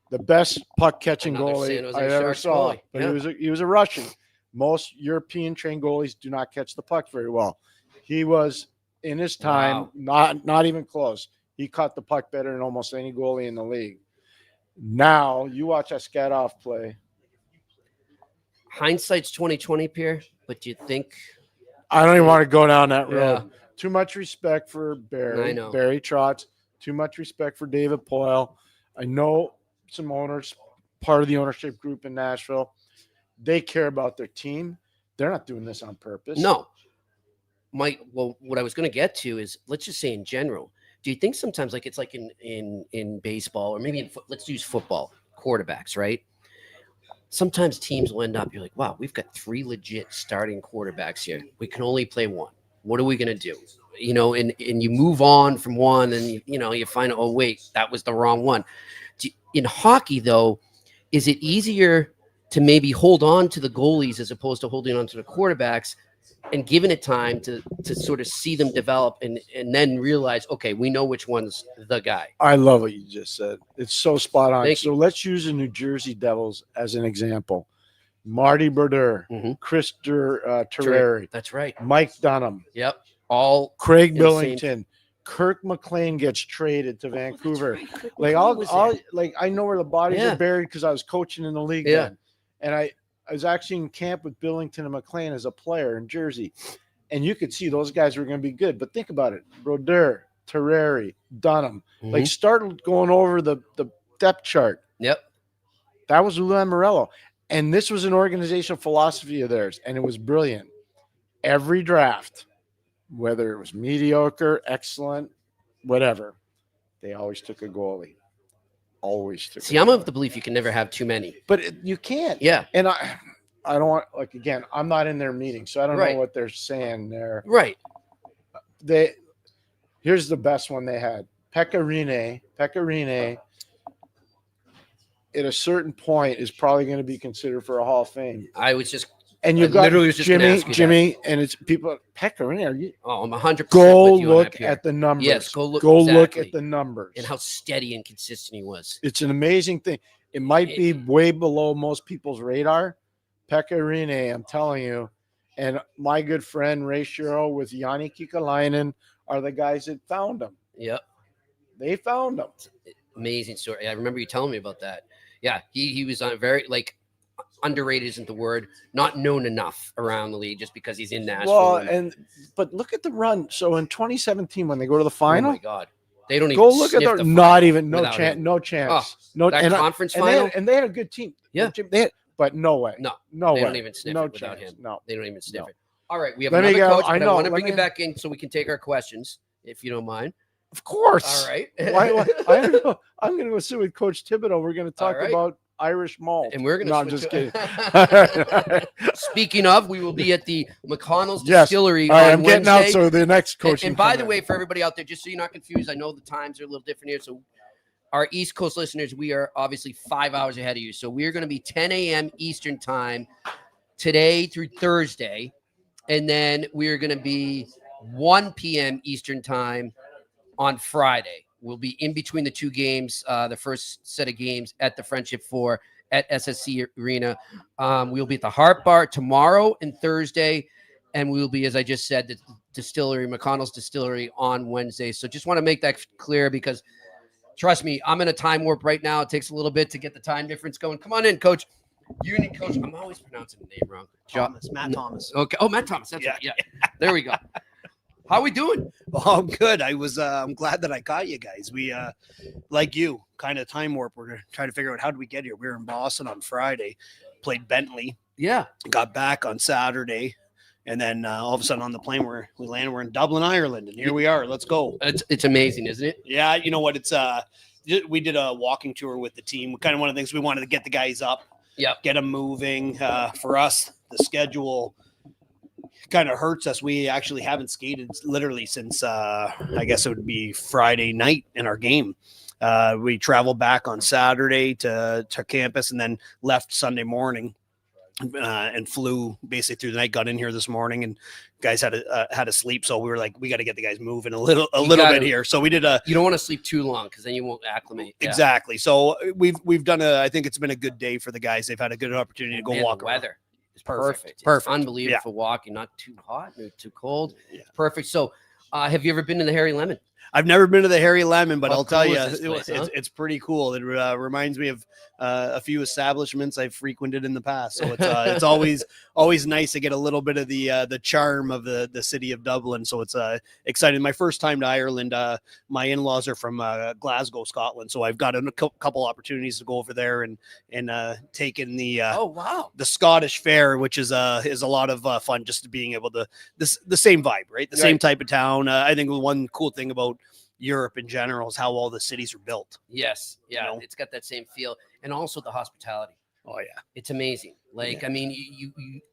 The best puck catching goalie I ever saw. Goalie. But Yeah. he was a Russian. Most European trained goalies do not catch the puck very well. He was, in his time, not even close. He caught the puck better than almost any goalie in the league. Now you watch Askarov play. Hindsight's 20/20, Pierre. But do you think? I don't even want to go down that road. Yeah. Too much respect for Barry. I know. Barry Trotz. Too much respect for David Poyle. I know some owners, part of the ownership group in Nashville. They care about their team. They're not doing this on purpose. No. What I was going to get to is, let's just say in general, do you think sometimes, like it's like in baseball, or maybe let's use football, quarterbacks, right? Sometimes teams will end up, you're like, wow, we've got 3 legit starting quarterbacks here. We can only play 1. What are we going to do? You know, and you move on from one, and you find, oh wait, that was the wrong one. In hockey, though, is it easier to maybe hold on to the goalies as opposed to holding on to the quarterbacks and giving it time to sort of see them develop and then realize, okay, we know which one's the guy? I love what you just said. It's so spot on. Thank So let's use the New Jersey Devils as an example. Marty Brodeur, Chris Terreri, That's right. Mike Dunham, Yep. All Craig insane. Billington, Kirk McLean gets traded to Vancouver. Like I know where the bodies are buried because I was coaching in the league then. And I was actually in camp with Billington and McLean as a player in Jersey. And you could see those guys were going to be good. But think about it. Brodeur, Terreri, Dunham. Like start going over the depth chart. Yep. That was Lou Lamoriello. And this was an organizational philosophy of theirs. And it was brilliant. Every draft, whether it was mediocre, excellent, whatever, they always took a goalie. Always took. See, I'm of the belief you can never have too many. But you can't. Yeah. And I don't want, like, again, I'm not in their meeting, so I don't know what they're saying there. Right. Here's the best one they had. Pekka Rinne, at a certain point, is probably going to be considered for a Hall of Fame. I was just. And you've I got literally was just gonna ask you Jimmy, and it's people. Pekka Rinne, are you? Oh, I'm 100%. Go with you on look that, Pierre. at the numbers. Yes, go look. Look exactly. at the numbers. And how steady and consistent he was. It's an amazing thing. It might be way below most people's radar. Pekka Rinne, I'm telling you, and my good friend Ray Shiro with Yanni Kikalainen are the guys that found him. Yep. They found him. Amazing story. I remember you telling me about that. Yeah, he was on a very, like, underrated isn't the word, not known enough around the league just because he's in Nashville. Well, but look at the run. So in 2017, when they go to the oh final, my God, they don't even go look at sniff the the not final even no without chance, him. no chance, Oh, no that conference final, and they had a good team. Yeah. They had, but no way, no, no they way, don't even sniff no it without chance. him. No, They don't even sniff No. it. All right, we have Let me another go. coach, I but I know, want to let bring me- it back in so we can take our questions, if you don't mind. of course. All right. I'm going to go sit with Coach Thibodeau. We're going to talk All right. about Irish malt. And we're going to No, I'm just kidding. Speaking of, we will be at the McConnell's Yes. Distillery All right, on I'm getting Wednesday. out. So the next coach. And can by come the in. way, for everybody out there, just so you're not confused, I know the times are a little different here. So our East Coast listeners, we are obviously 5 hours ahead of you. So we're going to be 10 a.m. Eastern time today through Thursday. And then we're going to be 1 p.m. Eastern time on Friday. We'll be in between the two games, the first set of games at the Friendship 4 at SSC Arena. We'll be at the Heart Bar tomorrow and Thursday. And we'll be, as I just said, the distillery, McConnell's Distillery on Wednesday. So just want to make that clear because trust me, I'm in a time warp right now. It takes a little bit to get the time difference going. Come on in, Coach. Union Coach. I'm always pronouncing the name wrong. Matt Thomas. Okay. Oh, Matt Thomas. That's right. Yeah. There we go. How we doing? Well, I'm good. I'm glad that I caught you guys. We, like you, kind of time warp. We're trying to figure out how did we get here. We were in Boston on Friday, played Bentley, Yeah. got back on Saturday, and then all of a sudden on the plane we landed. We're in Dublin, Ireland, and here we are. Let's go. It's amazing, isn't it? Yeah, you know what? It's we did a walking tour with the team. Kind of one of the things we wanted to get the guys up, get them moving. For us, the schedule kind of hurts us. We actually haven't skated literally since I guess it would be Friday night in our game. We traveled back on Saturday to campus and then left Sunday morning and flew basically through the night. Got in here this morning and guys had to sleep. So we were like, we got to get the guys moving a little bit here. So we did You don't want to sleep too long because then you won't acclimate. Yeah. Exactly. So we've done I think it's been a good day for the guys. They've had a good opportunity to go Man, walk the around. weather. Perfect. Perfect. It's unbelievable for walking. Not too hot, not too cold. Yeah. Perfect. So, have you ever been to the Harry Lemon? I've never been to the Harry Lemon, but How I'll tell cool you, is this place, it's pretty cool. It reminds me of a few establishments I've frequented in the past. So it's always nice to get a little bit of the charm of the city of Dublin. So it's exciting. My first time to Ireland. My in-laws are from Glasgow, Scotland. So I've got a couple opportunities to go over there and take in the the Scottish Fair, which is a lot of fun. Just being able to the same vibe, right? The same type of town. I think one cool thing about Europe in general is how all the cities are built. Yes. Yeah. You know? It's got that same feel. And also the hospitality. Oh yeah. It's amazing. Like, I mean, you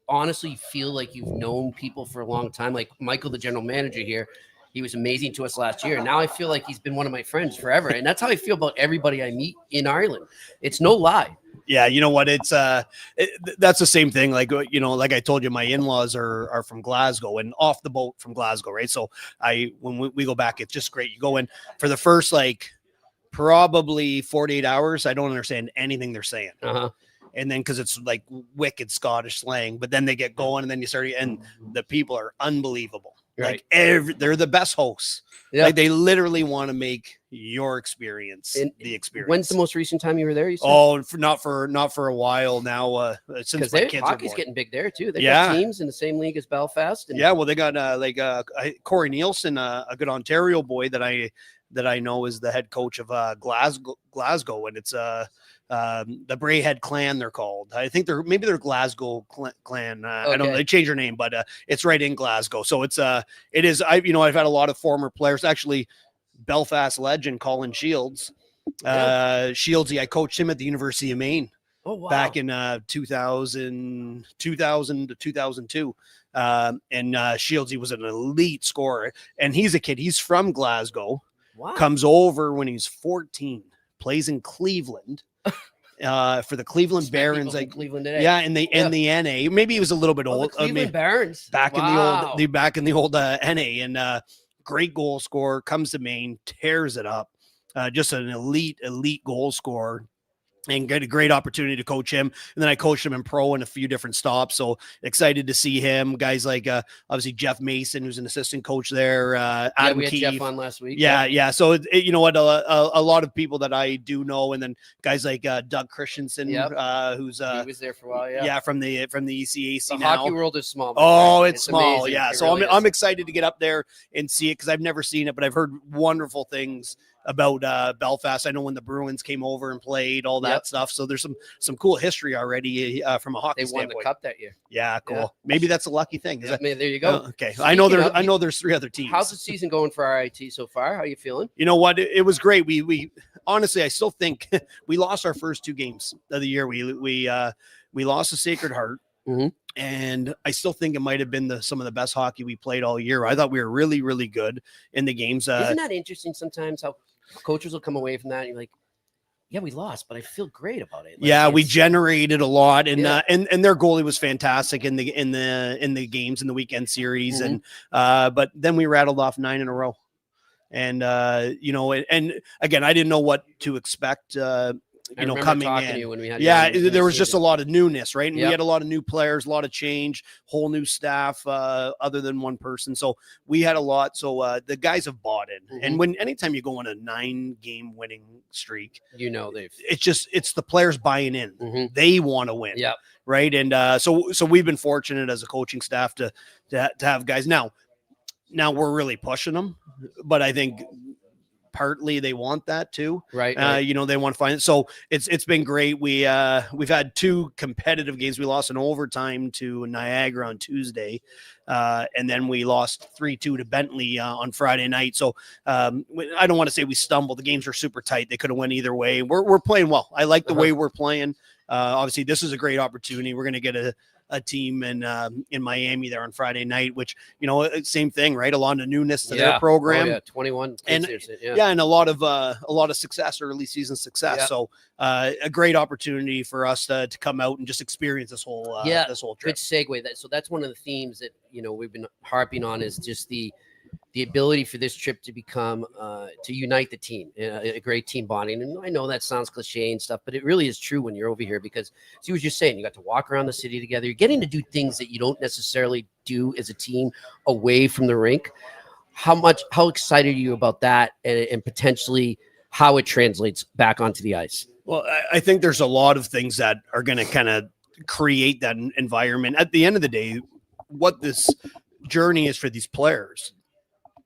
honestly feel like you've known people for a long time. Like Michael, the general manager here, he was amazing to us last year. And now I feel like he's been one of my friends forever. And that's how I feel about everybody I meet in Ireland. It's no lie. Yeah, you know what? It's that's the same thing. Like like I told you, my in-laws are from Glasgow and off the boat from Glasgow, right? So when we go back, it's just great. You go in for the first probably 48 hours. I don't understand anything they're saying. And then because it's like wicked Scottish slang, but then they get going and then you start, and the people are unbelievable. Right. Like they're the best hosts. Yeah. Like they literally want to make your experience the experience. When's the most recent time you were there? You said? Oh, not for a while now. Since my kids hockey's are born. getting big there too. They got teams in the same league as Belfast. And well, they got Corey Nielsen, a good Ontario boy that I know is the head coach of Glasgow, and it's the Brayhead Clan they're called. I think they're Glasgow Clan. I don't know. They changed their name, but it's right in Glasgow. So it is. I've had a lot of former players. Actually, Belfast legend Colin Shields. Shieldsy, I coached him at the University of Maine. Oh, wow. Back in 2000 to 2002. And Shieldsy was an elite scorer. And he's a kid. He's from Glasgow. Wow. Comes over when he's 14. Plays in Cleveland. For the Cleveland Barons, like Cleveland today. in the NA. Maybe he was a little bit old. The Cleveland Barons back in the old NA, and great goal scorer. Comes to Maine, tears it up. Just an elite goal scorer. and get a great opportunity to coach him. And then I coached him in pro in a few different stops. So excited to see him. Guys like obviously Jeff Mason, who's an assistant coach there. Adam we had Keefe. Jeff on last week. Yeah. So you know what, a lot of people that I do know, and then guys like Doug Christensen, who's he was there for a while. from the ECAC the now. hockey world is small. Oh, it's small. amazing. Yeah. It So really I'm is. excited to get up there and see it because I've never seen it, but I've heard wonderful things about Belfast. I know when the Bruins came over and played all that stuff. So there's some cool history already from a hockey They won standpoint. the cup that year. Yeah, cool. Yeah. Maybe that's a lucky thing. Yeah, there you go. Okay. Speaking I know of, there's 3 other teams. How's the season going for RIT so far? How are you feeling? You know what? It was great. We honestly, I still think we lost our first 2 games of the year. We lost to Sacred Heart. Mhm. And I still think it might have been some of the best hockey we played all year. I thought we were really, really good in the games. Isn't that interesting sometimes how coaches will come away from that and you're like, yeah, we lost, but I feel great about it. Like, we generated a lot, and Yeah. and their goalie was fantastic in the games in the weekend series, Mhm. and but then we rattled off 9 in a row, and you know, and again, I didn't know what to expect. I You know, remember coming talking to in, you when we had there was just a lot of newness, right? And we Yep. had a lot of new players, a lot of change, whole new staff, other than one person. So we had a lot. So the guys have bought in. Mhm. And anytime you go on a 9-game winning streak, you know they've it's the players buying in. Mhm. They want to win. Yep. Right. And so we've been fortunate as a coaching staff to have guys. Now we're really pushing them, but I think partly they want that too. right. You know, they want to find it. So it's been great. We've had 2 competitive games. We lost in overtime to Niagara on Tuesday. And then we lost 3-2 to Bentley on Friday night. So I don't want to say we stumbled. The games were super tight. They could have went either way. We're playing well. I like the way we're playing. Obviously this is a great opportunity. We're going to get a team in Miami there on Friday night, which, you know, same thing, right? A lot of newness to their program. Oh, yeah, 21. And Yeah. and a lot of success, early season success. Yeah. So a great opportunity for us to come out and just experience this whole trip. Good segue. So that's one of the themes that, you know, we've been harping on is just the ability for this trip to become to unite the team, a great team bonding. And I know that sounds cliche and stuff, but it really is true when you're over here because see what you're saying. You got to walk around the city together. You're getting to do things that you don't necessarily do as a team away from the rink. How excited are you about that and potentially how it translates back onto the ice? Well, I think there's a lot of things that are going to kind of create that environment. At the end of the day, what this journey is for these players,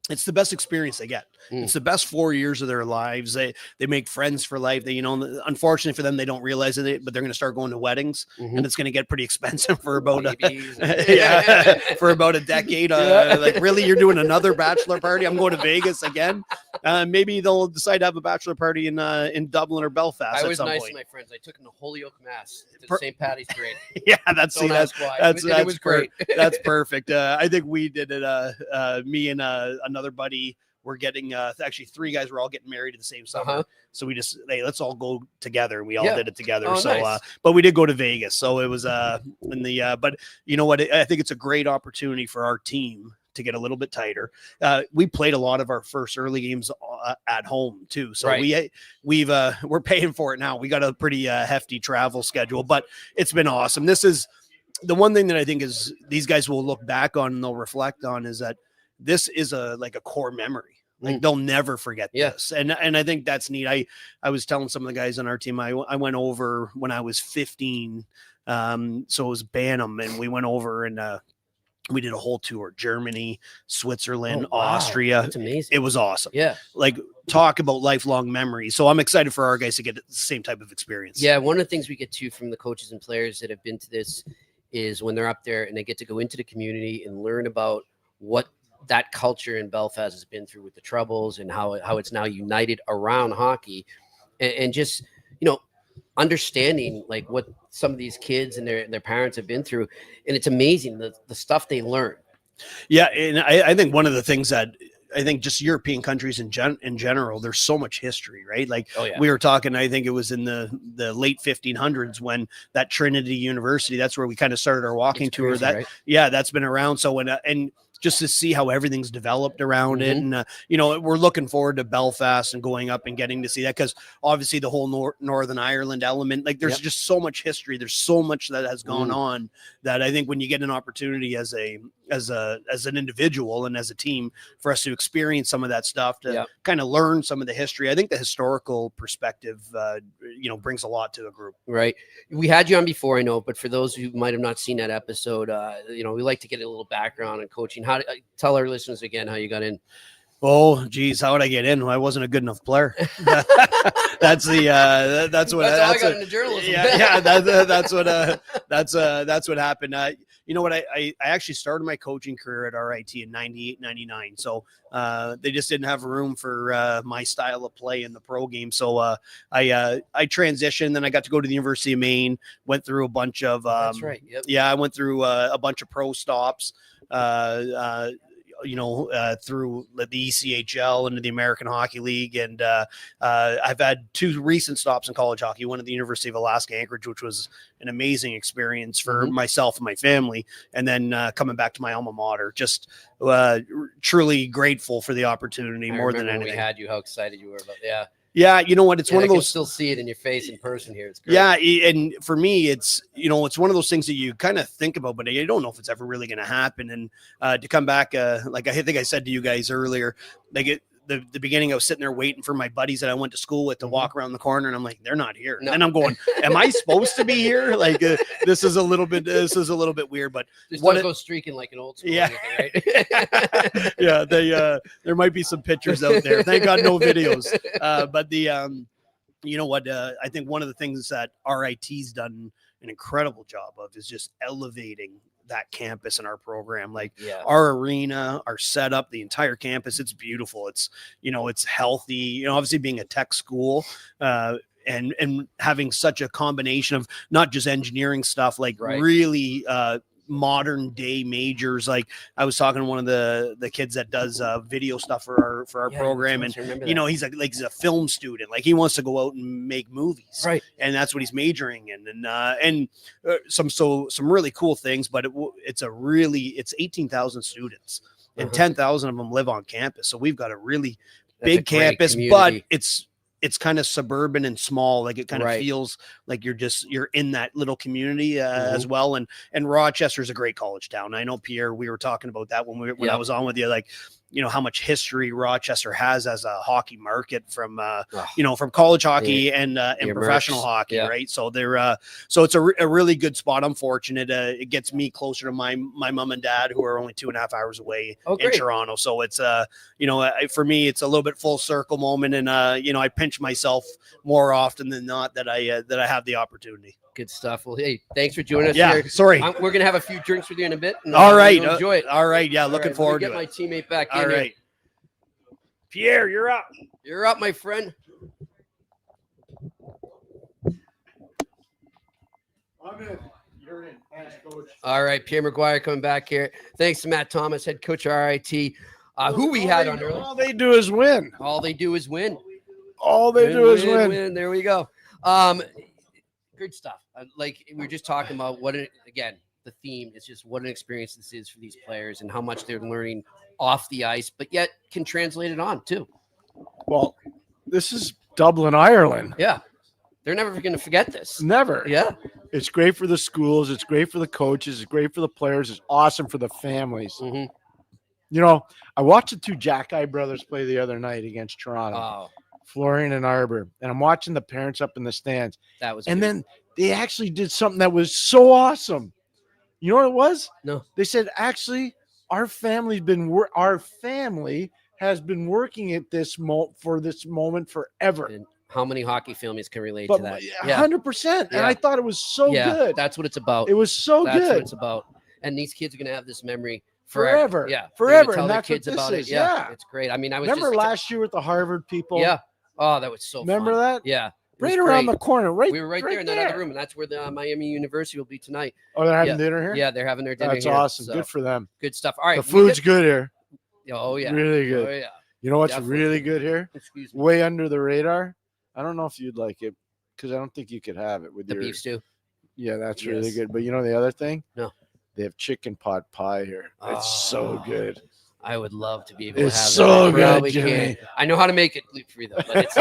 it's the best experience they get. It's the best 4 years of their lives. They make friends for life. They, you know, unfortunately for them, they don't realize it, but they're going to start going to weddings, and it's going to get pretty expensive for about for about a decade. Like, really, you're doing another bachelor party? I'm going to Vegas again. Maybe they'll decide to have a bachelor party in Dublin or Belfast. I was at some nice point. to my friends. I took them to Holyoke Mass to St. Patty's Parade. Yeah, that's It was great. That's perfect. I think we did it. Me and another buddy were getting actually 3 guys were all getting married at the same summer. So we just let's all go together. We all did it together. Oh, so nice. but we did go to Vegas. So it was in the but you know what, I think it's a great opportunity for our team to get a little bit tighter. We played a lot of our first early games at home too. So we're paying for it now. We got a pretty hefty travel schedule, but it's been awesome. This is the one thing that I think is these guys will look back on and they'll reflect on is that this is a core memory. Like they'll never forget this. And I think that's neat. I was telling some of the guys on our team, I went over when I was 15. So it was Bantam, and we went over and we did a whole tour, Germany, Switzerland, Austria. That's amazing. It was awesome. Yeah. Like talk about lifelong memories. So I'm excited for our guys to get the same type of experience. Yeah. One of the things we get to from the coaches and players that have been to this is when they're up there and they get to go into the community and learn about what that culture in Belfast has been through with the Troubles and how it's now united around hockey and just, you know, understanding like what some of these kids and their parents have been through. And it's amazing the stuff they learn. Yeah. And I think one of the things that I think just European countries in general, there's so much history, right? Like we were talking, I think it was in the late 1500s when that Trinity University, that's where we kind of started our walking tour. Crazy, right? Yeah, that's been around. So when, and just to see how everything's developed around it. And, we're looking forward to Belfast and going up and getting to see that, because obviously the whole Northern Ireland element, like there's just so much history. There's so much that has gone on that I think when you get an opportunity as an individual and as a team for us to experience some of that stuff, to kind of learn some of the history, I think the historical perspective, brings a lot to a group. Right. We had you on before, I know, but for those who might have not seen that episode, we like to get a little background on coaching. How tell our listeners again how you got in? Oh, geez, how would I get in? I wasn't a good enough player. That's what I got into journalism. That's what happened. You know what? I actually started my coaching career at RIT in 98, 99. So they just didn't have room for my style of play in the pro game. So I transitioned. Then I got to go to the University of Maine. Went through a bunch of that's right. Yep. Yeah, I went through a bunch of pro stops. Through the ECHL into the American Hockey League. And I've had 2 recent stops in college hockey, one at the University of Alaska Anchorage, which was an amazing experience for myself and my family. And then coming back to my alma mater, just truly grateful for the opportunity more than anything. When we had you, how excited you were about Yeah, you know what? It's one of those. Still see it in your face in person here. It's great. Yeah, and for me, it's it's one of those things that you kind of think about, but you don't know if it's ever really going to happen. And to come back, like I think I said to you guys earlier, like the beginning, I was sitting there waiting for my buddies that I went to school with to walk around the corner, and I'm like, they're not here. No. And I'm going, am I supposed to be here? Like this is a little bit weird, but just don't go streaking like an old school. Yeah, anything, right? Yeah. There might be some pictures out there. Thank God, no videos. But you know what? I think one of the things that RIT's done an incredible job of is just elevating that campus and our program. Like our arena, our setup, the entire campus, it's beautiful. It's, it's healthy, obviously being a tech school, and having such a combination of not just engineering stuff, like really, modern day majors. Like I was talking to one of the kids that does video stuff for our program, and he's he's a film student. Like he wants to go out and make movies, right? And that's what he's majoring in, and some really cool things. But it's 18,000 students, and 10,000 of them live on campus. So we've got a really big campus, but it's kind of suburban and small. Like it kind of feels like you're in that little community as well. And Rochester is a great college town. I know, Pierre, we were talking about that when I was on with you, like, how much history Rochester has as a hockey market from college hockey and professional hockey. Right. So so it's a really good spot. I'm fortunate. It gets me closer to my mom and dad, who are only 2.5 hours away in Toronto. So it's, for me, it's a little bit full circle moment. And, I pinch myself more often than not that I have the opportunity. Good stuff. Well, hey, thanks for joining us. Yeah, here. Sorry. We're going to have a few drinks with you in a bit. And, all right. Enjoy it. All right. Yeah. Looking forward to it. Get my teammate back in. All right. Pierre, you're up. You're up, my friend. I'm in. You're in. Thanks, coach. All right. Pierre McGuire coming back here. Thanks to Matt Thomas, head coach of RIT. Who we had on earlier. All they do is win. All they do is win. All they do is win. There we go. Good stuff. Like we were just talking about the theme is just what an experience this is for these players and how much they're learning off the ice, but yet can translate it on too. Well, this is Dublin, Ireland. Yeah. They're never going to forget this. Never. Yeah. It's great for the schools. It's great for the coaches. It's great for the players. It's awesome for the families. Mm-hmm. I watched the 2 Jack-Eye brothers play the other night against Toronto. Oh. Florian and Arbor, and I'm watching the parents up in the stands. That was and good. Then they actually did something that was so awesome. You know what it was? No. They said, actually, our family has been working at for this moment forever. And how many hockey families can relate to that? 100%. And I thought it was so good. That's what it's about. It was so good. That's what it's about. And these kids are going to have this memory forever. Yeah. Forever. Tell and their that's kids what this about is. it. Yeah. It's great. I mean, I was remember last year with the Harvard people. Yeah. Oh, that was so remember fun. That? Yeah. Right around the corner. Right. We were right there in that other room, and that's where the Miami University will be tonight. Oh, they're having dinner here? Yeah, they're having their dinner That's here. awesome. So, good for them. Good stuff. All right. The food's good here. Oh, yeah. Really good. Oh, yeah. You know what's Definitely. really good here? Excuse me. Way under the radar. I don't know if you'd like it because I don't think you could have it with The your beef stew. Yeah, that's really good. But you know the other thing? No. They have chicken pot pie here. It's so good. I would love to be able It's to have so that. I good, probably Jimmy. can't. I know how to make it gluten-free, though. But it's,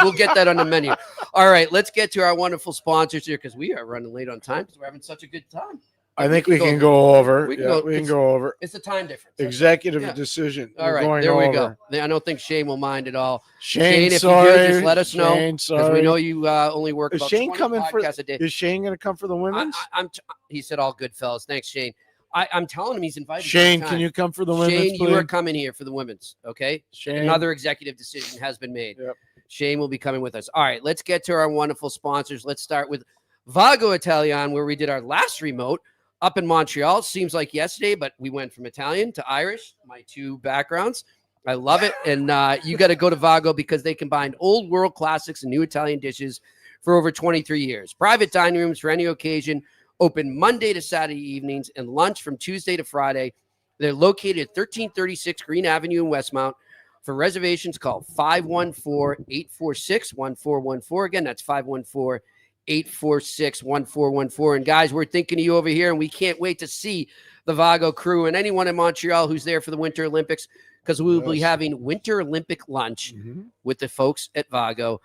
we'll get that on the menu. All right, let's get to our wonderful sponsors here because we are running late on time because we're having such a good time. I think we can go over. We can Yeah, go- we can it's- go over. It's a time difference. Executive Yeah. decision. All We're right, going there we over. go. I don't think Shane will mind at all. Shane, if sorry. you do, just let us know Shane, because sorry. we know you only work Is about Shane 20 coming for? podcasts a day. Is Shane going to come for the women's? He said all good fellas. Thanks, Shane. I'm telling him he's invited. Shane, anytime. can you come for the women's? Shane, you are please? coming here for the women's. Okay. Shane. Another executive decision has been made. Yep. Shane will be coming with us. All right, let's get to our wonderful sponsors. Let's start with Vago Italian, where we did our last remote up in Montreal. Seems like yesterday, but we went from Italian to Irish, my two backgrounds. I love it. And you got to go to Vago because they combine old world classics and new Italian dishes for over 23 years. Private dining rooms for any occasion, open Monday to Saturday evenings, and lunch from Tuesday to Friday. They're located at 1336 Green Avenue in Westmount. For reservations, call 514-846-1414. Again, that's 514-846-1414. And guys, we're thinking of you over here, and we can't wait to see the Vago crew and anyone in Montreal who's there for the Winter Olympics because we will be having Winter Olympic lunch with the folks at Vago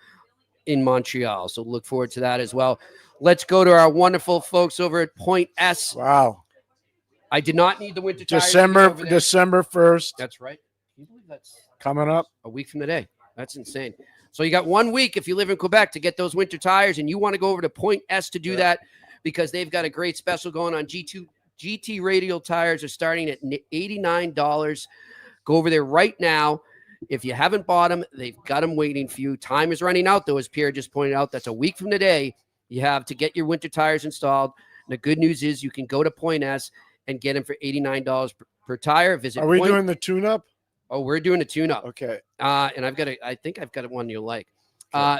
in Montreal. So look forward to that as well. Let's go to our wonderful folks over at Point S. Wow. I did not need the winter tires. December over there. December 1st. That's right. Can you believe that's coming up? a week from today? That's insane. So you got 1 week if you live in Quebec to get those winter tires, and you want to go over to Point S to do that because they've got a great special going on. GT radial tires are starting at $89. Go over there right now. If you haven't bought them, they've got them waiting for you. Time is running out, though, as Pierre just pointed out. That's a week from today. You have to get your winter tires installed. And the good news is you can go to Point S and get them for $89 per tire. Visit. Are we doing the tune-up? Oh, we're doing a tune-up. Okay. And I think I've got one you'll like.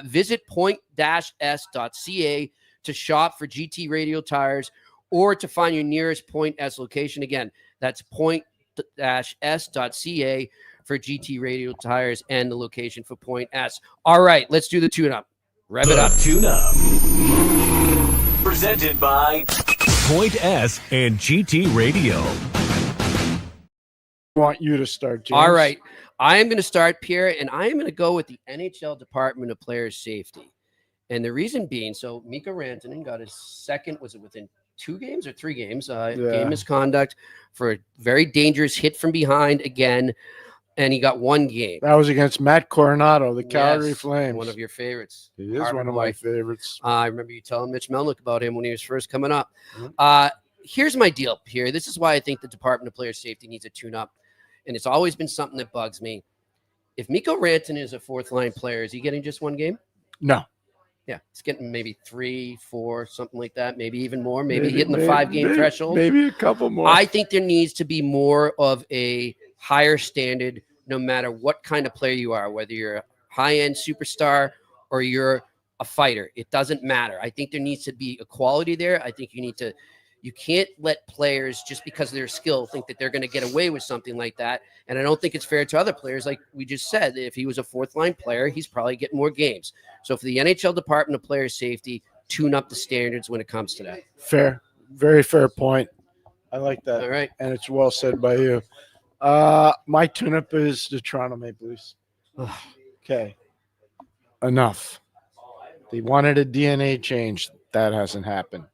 Visit point-s.ca to shop for GT radial tires or to find your nearest Point S location. Again, that's point-s.ca for GT radial tires and the location for Point S. All right, let's do the tune-up. Rev it up. Tune-up. Presented by Point S and GT Radio. I want you to start, James. All right. I am going to start, Pierre, and I am going to go with the NHL Department of Player Safety. And the reason being, so Mikko Rantanen got his second, was it within 2 games or 3 games? Game misconduct for a very dangerous hit from behind again. And he got 1 game. That was against Matt Coronado, the Calgary Yes, Flames. one of your favorites. It is Harvard one of my boy. favorites. I remember you telling Mitch Melnick about him when he was first coming up. Here's my deal, Pierre. This is why I think the Department of Player Safety needs a tune-up. And it's always been something that bugs me. If Mikko Rantanen is a fourth-line player, is he getting just 1 game? No. Yeah, he's getting maybe 3, 4, something like that, maybe even more, maybe hitting the 5-game threshold. Maybe a couple more. I think there needs to be more of a higher standard no matter what kind of player you are, whether you're a high-end superstar or you're a fighter. It doesn't matter. I think there needs to be equality there. I think you can't let players, just because of their skill, think that they're going to get away with something like that. And I don't think it's fair to other players. Like we just said, if he was a fourth-line player, he's probably getting more games. So for the NHL Department of Player Safety, tune up the standards when it comes to that. Fair. Very fair point. I like that. All right. And it's well said by you. My tune-up is the Toronto Maple Leafs. Okay. Enough. They wanted a DNA change. That hasn't happened.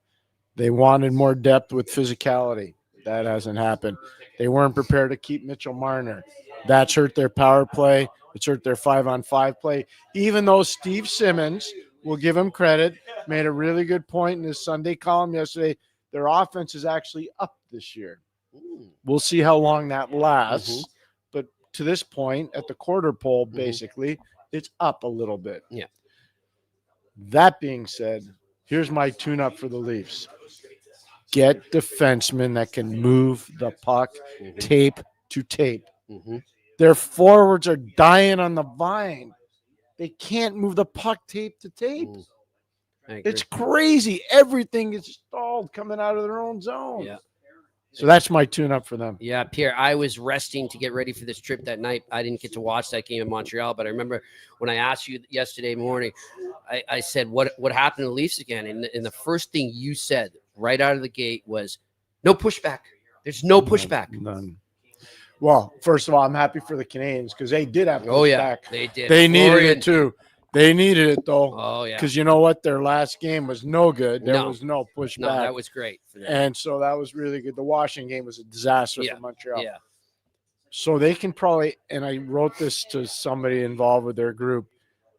They wanted more depth with physicality. That hasn't happened. They weren't prepared to keep Mitchell Marner. That's hurt their power play. It's hurt their 5-on-5 play. Even though Steve Simmons, will give him credit, made a really good point in his Sunday column yesterday, their offense is actually up this year. We'll see how long that lasts. But to this point, at the quarter pole, basically, it's up a little bit. Yeah. That being said, here's my tune-up for the Leafs. Get defensemen that can move the puck tape to tape. Their forwards are dying on the vine. They can't move the puck tape to tape. It's crazy. Everything is stalled coming out of their own zone. Yeah. So that's my tune-up for them. Yeah, Pierre, I was resting to get ready for this trip that night. I didn't get to watch that game in Montreal, but I remember when I asked you yesterday morning, I said, what happened to the Leafs again? And the first thing you said right out of the gate was, No pushback. There's no pushback. None. Well, first of all, I'm happy for the Canadians because they did have pushback. Oh yeah, they did. They needed Florian- it too. They needed it though. Oh yeah. Because you know what? Their last game was no good. There No. was no pushback. No, that was great. For them. And so that was really good. The Washington game was a disaster Yeah. for Montreal. Yeah. So they can probably, and I wrote this to somebody involved with their group.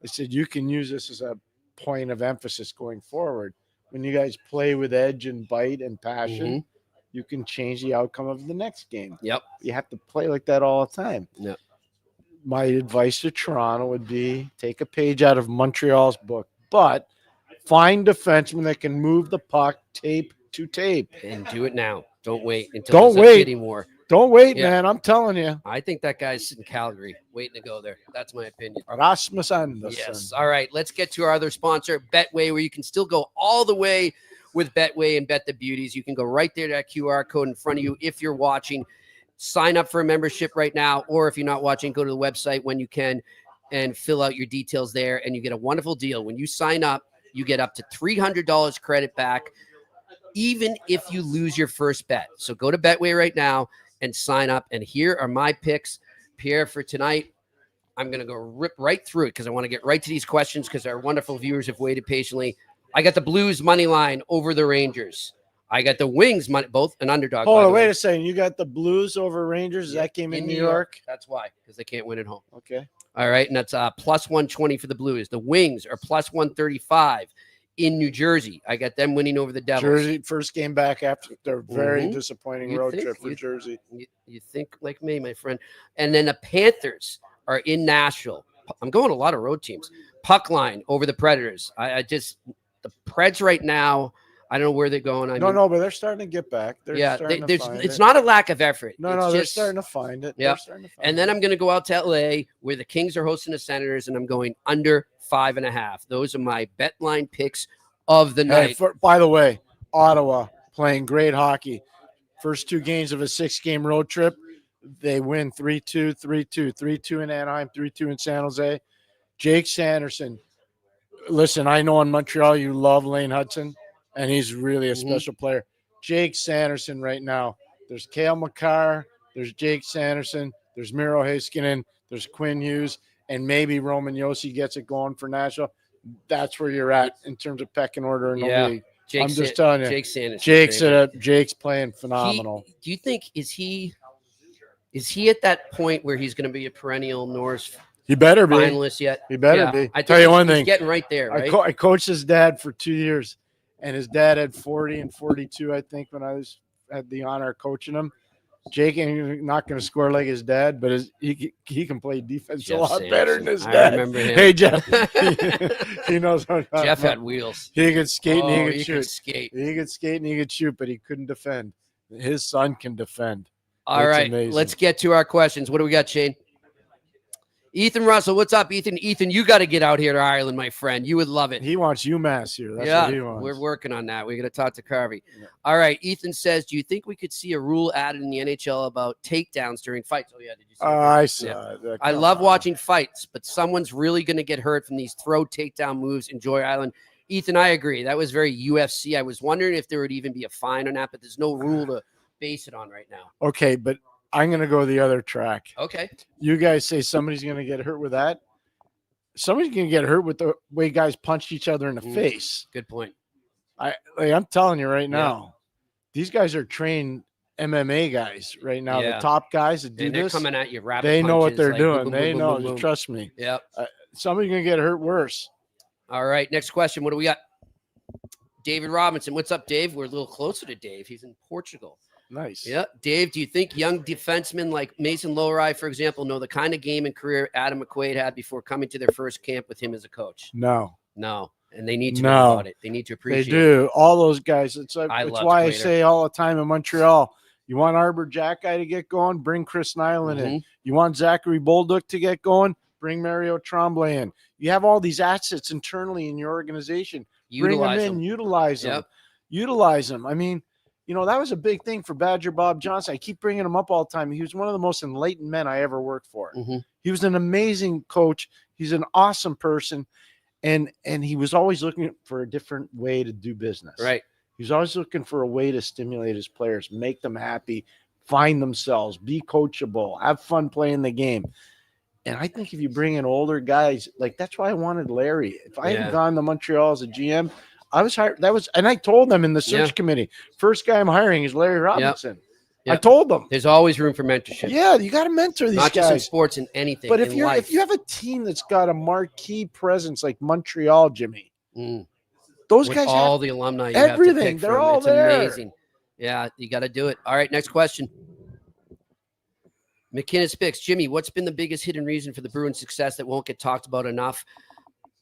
I said, you can use this as a point of emphasis going forward. When you guys play with edge and bite and passion, you can change the outcome of the next game. Yep. You have to play like that all the time. Yep. My advice to Toronto would be take a page out of Montreal's book, but find defensemen that can move the puck tape to tape. And do it now. Don't wait until Don't there's a wait. bidding war. Don't wait, Yeah. man. I'm telling you. I think that guy's in Calgary waiting to go there. That's my opinion. Rasmus Andersson. Yes. All right. Let's get to our other sponsor, Betway, where you can still go all the way with Betway and bet the beauties. You can go right there to that QR code in front of you if you're watching. Sign up for a membership right now, or if you're not watching, go to the website when you can and fill out your details there, and you get a wonderful deal. When you sign up, you get up to $300 credit back, even if you lose your first bet. So go to Betway right now and sign up. And here are my picks, Pierre, for tonight. I'm going to go rip right through it because I want to get right to these questions because our wonderful viewers have waited patiently. I got the Blues money line over the Rangers. I got the Wings money, both an underdog. Hold by on, the wait way. a second. You got the Blues over Rangers. That game in New York. That's why, because they can't win at home. Okay. All right, and that's plus 120 for the Blues. The Wings are plus 135 in New Jersey. I got them winning over the Devils. Jersey, first game back after their very disappointing You road think- trip for you- Jersey. You think like me, my friend. And then the Panthers are in Nashville. I'm going a lot of road teams. Puck line over the Predators. I just the Preds right now. I don't know where they're going. No, but they're starting to get back. They're yeah, starting to there's find it's it. not a lack of effort. No, It's they're just- starting to find it. Yeah. They're starting to find And then it. I'm going to go out to LA where the Kings are hosting the Senators, and I'm going under 5.5. Those are my bet line picks of the Hey, night. by the way, Ottawa playing great hockey. First two games of a 6-game road trip, they win 3-2, 3-2, 3-2 in Anaheim, 3-2 in San Jose. Jake Sanderson. Listen, I know in Montreal you love Lane Hudson, and he's really a special player. Jake Sanderson right now. There's Cale Makar. There's Jake Sanderson. There's Miro Heiskanen. There's Quinn Hughes. And maybe Roman Josi gets it going for Nashville. That's where you're at in terms of pecking order in the Yeah. league. Jake I'm just San- telling you. Jake Sanderson. Jake's playing phenomenal. Do you think is he at that point where he's going to be a perennial Norris He better be. finalist yet? He better Yeah, be. I Tell think you one he's thing. getting right there, right? I coached his dad for 2 years, and his dad had 40 and 42, I think, when I had the honor of coaching him. Jake ain't not going to score like his dad, but he can play defense Jeff a lot Sanderson. better than his I dad. remember him. Hey, Jeff. He knows what I'm talking Jeff had about. wheels. He could skate and Oh, he could he shoot. could skate. He could skate and he could shoot, but he couldn't defend. His son can defend. All It's right, amazing. let's get to our questions. What do we got, Shane? Ethan Russell, what's up, Ethan? Ethan, you got to get out here to Ireland, my friend. You would love it. He wants UMass here. That's yeah, what he wants. we're working on that. We're going to talk to Carvey. Yeah. All right, Ethan says, do you think we could see a rule added in the NHL about takedowns during fights? Oh, yeah, did you see that? I saw Yeah. it. I Come love on. watching fights, but someone's really going to get hurt from these throw takedown moves in Joy Island. Ethan, I agree. That was very UFC. I was wondering if there would even be a fine on that, but there's no rule to base it on right now. Okay, but I'm going to go the other track. Okay. You guys say somebody's going to get hurt with that. Somebody's going to get hurt with the way guys punched each other in the face. Good point. I'm telling you right now, these guys are trained MMA guys right now. Yeah. The top guys that do And they're this, coming at you rapid they know what punches, they're like doing. boom, boom, They boom, know. boom, boom. Trust me. Yep. Somebody's going to get hurt worse. All right. Next question. What do we got? David Robinson. What's up, Dave? We're a little closer to Dave. He's in Portugal. Nice. Yeah. Dave, do you think young defensemen like Mason Lowry, for example, know the kind of game and career Adam McQuaid had before coming to their first camp with him as a coach? No. No. And they need to know No. about it. They need to They appreciate it. do. All those guys. It's I it's love why I Quater. say all the time in Montreal, you want Arbor Jack guy to get going, bring Chris Nyland in. Mhm. You want Zachary Bolduc to get going, bring Mario Tremblay in. You have all these assets internally in your organization. Utilize bring them in, them. utilize them. Yep. Utilize them. I mean, that was a big thing for Badger Bob Johnson. I keep bringing him up all the time. He was one of the most enlightened men I ever worked for. Mhm. He was an amazing coach. He's an awesome person. And he was always looking for a different way to do business. Right. He's always looking for a way to stimulate his players, make them happy, find themselves, be coachable, have fun playing the game. And I think if you bring in older guys, like that's why I wanted Larry. If I hadn't gone to Montreal as a GM, I was hired. And I told them in the search committee, first guy I'm hiring is Larry Robinson. I told them. There's always room for mentorship. Yeah, you got to mentor these guys. Not just in sports and anything. But if you have a team that's got a marquee presence like Montreal, Jimmy, those with guys all have the alumni, you everything. Have to pick They're from. all It's there. Amazing. Yeah, you got to do it. All right, next question. McKinnis picks. Jimmy, what's been the biggest hidden reason for the Bruins' success that won't get talked about enough?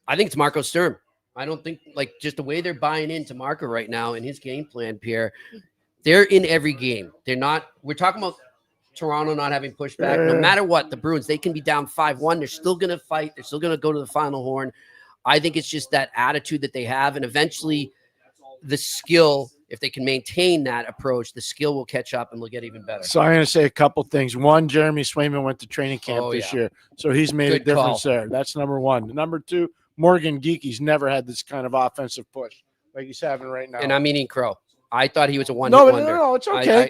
I think it's Marco Sturm. I don't think, like, just the way they're buying into Marco right now and his game plan, Pierre, they're in every game. They're not – we're talking about Toronto not having pushback. No matter what, the Bruins, they can be down 5-1. They're still going to fight. They're still going to go to the final horn. I think it's just that attitude that they have, and eventually the skill – if they can maintain that approach, the skill will catch up and they'll get even better. So I'm going to say a couple things. One, Jeremy Swayman went to training camp this year, so he's made a difference there. That's number one. Number two, Morgan Geekie's never had this kind of offensive push like he's having right now. And I'm eating Crow. I thought he was a one-hit wonder. No, it's okay.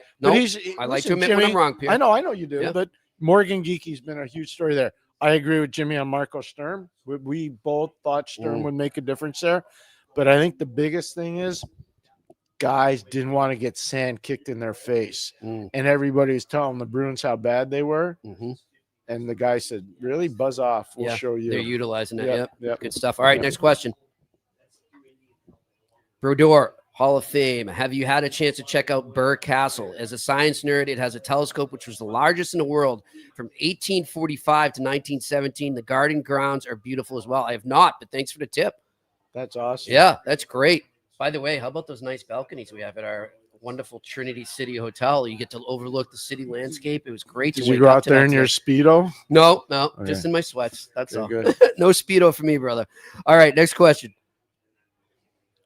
I like to admit when I'm wrong, Pierre. I know you do, but Morgan Geekie's been a huge story there. I agree with Jimmy on Marco Sturm. We both thought Sturm would make a difference there, but I think the biggest thing is guys didn't want to get sand kicked in their face. And everybody was telling the Bruins how bad they were. And the guy said, really? Buzz off. We'll show you. They're utilizing it. Yep. Good stuff. All right, next question. Brodeur, Hall of Fame. Have you had a chance to check out Burr Castle? As a science nerd, it has a telescope which was the largest in the world from 1845 to 1917. The garden grounds are beautiful as well. I have not, but thanks for the tip. That's awesome. Yeah, that's great. By the way, how about those nice balconies we have at our wonderful Trinity City Hotel? You get to overlook the city landscape. It was great. Did you go out there in your Speedo? No, just in my sweats. That's all. Good. No Speedo for me, brother. All right, next question.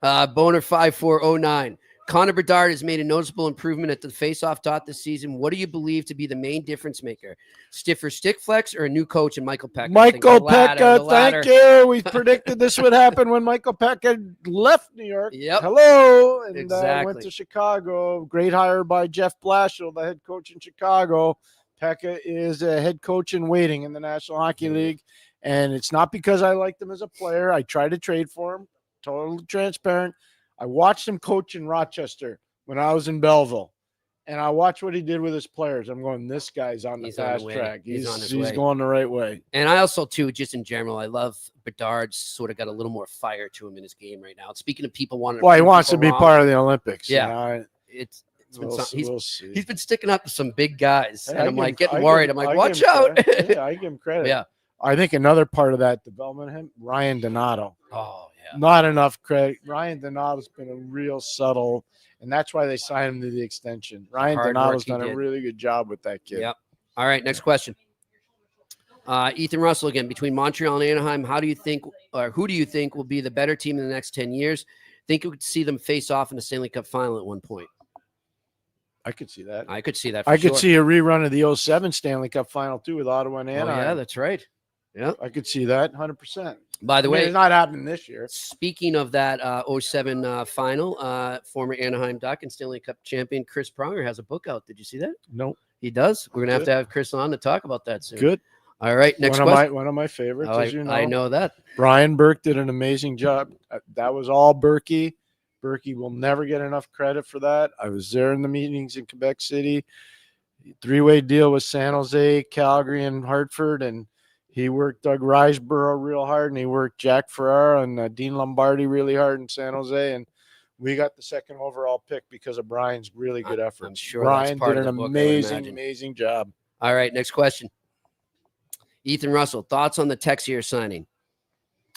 Boner 5409. Connor Bedard has made a noticeable improvement at the faceoff dot this season. What do you believe to be the main difference maker? Stiffer stick flex or a new coach in Michael Pekka? Michael Pekka, thank you. We predicted this would happen when Michael Pekka left New York. Yep. Hello. And Exactly. went to Chicago. Great hire by Jeff Blashill, the head coach in Chicago. Pekka is a head coach in waiting in the National Hockey League. And it's not because I liked him as a player. I tried to trade for him. Totally transparent. I watched him coach in Rochester when I was in Belleville, and I watched what he did with his players. I'm going, this guy's on the fast track. He's on his way. Going the right way. And I also, too, just in general, I love Bedard's sort of got a little more fire to him in his game right now. Speaking of people wanting to he wants to be part of the Olympics. Yeah. You know, We'll see. He's been sticking up to some big guys. Hey, and I'm like getting worried. I'm like, watch out. Yeah, I give him credit. Yeah. I think another part of that development, Ryan Donato. Oh, yeah. Not enough credit. Ryan Donato's been a real subtle, and that's why they signed him to the extension. Ryan Donato's done a really good job with that kid. Yep. All right, next question. Ethan Russell again. Between Montreal and Anaheim, who do you think will be the better team in the next 10 years? Think you could see them face off in the Stanley Cup final at one point? I could see that. I could see that. I could see a rerun of the 07 Stanley Cup final too with Ottawa and Anaheim. Oh, yeah, that's right. Yeah, I could see that 100%. By the way, it's not happening this year. Speaking of that 07 final, former Anaheim Duck and Stanley Cup champion Chris Pronger has a book out. Did you see that? Nope. He does. We're gonna have to have Chris on to talk about that soon. Good. All right, next question. One of my favorites, as you know. I know that. Brian Burke did an amazing job. That was all Berkey. Berkey will never get enough credit for that. I was there in the meetings in Quebec City. Three-way deal with San Jose, Calgary, and Hartford, and he worked Doug Riseborough real hard, and he worked Jack Ferrara and Dean Lombardi really hard in San Jose, and we got the second overall pick because of Brian's really good effort. I'm sure Brian that's part did of an the book, amazing job. All right, next question. Ethan Russell, thoughts on the Texier signing?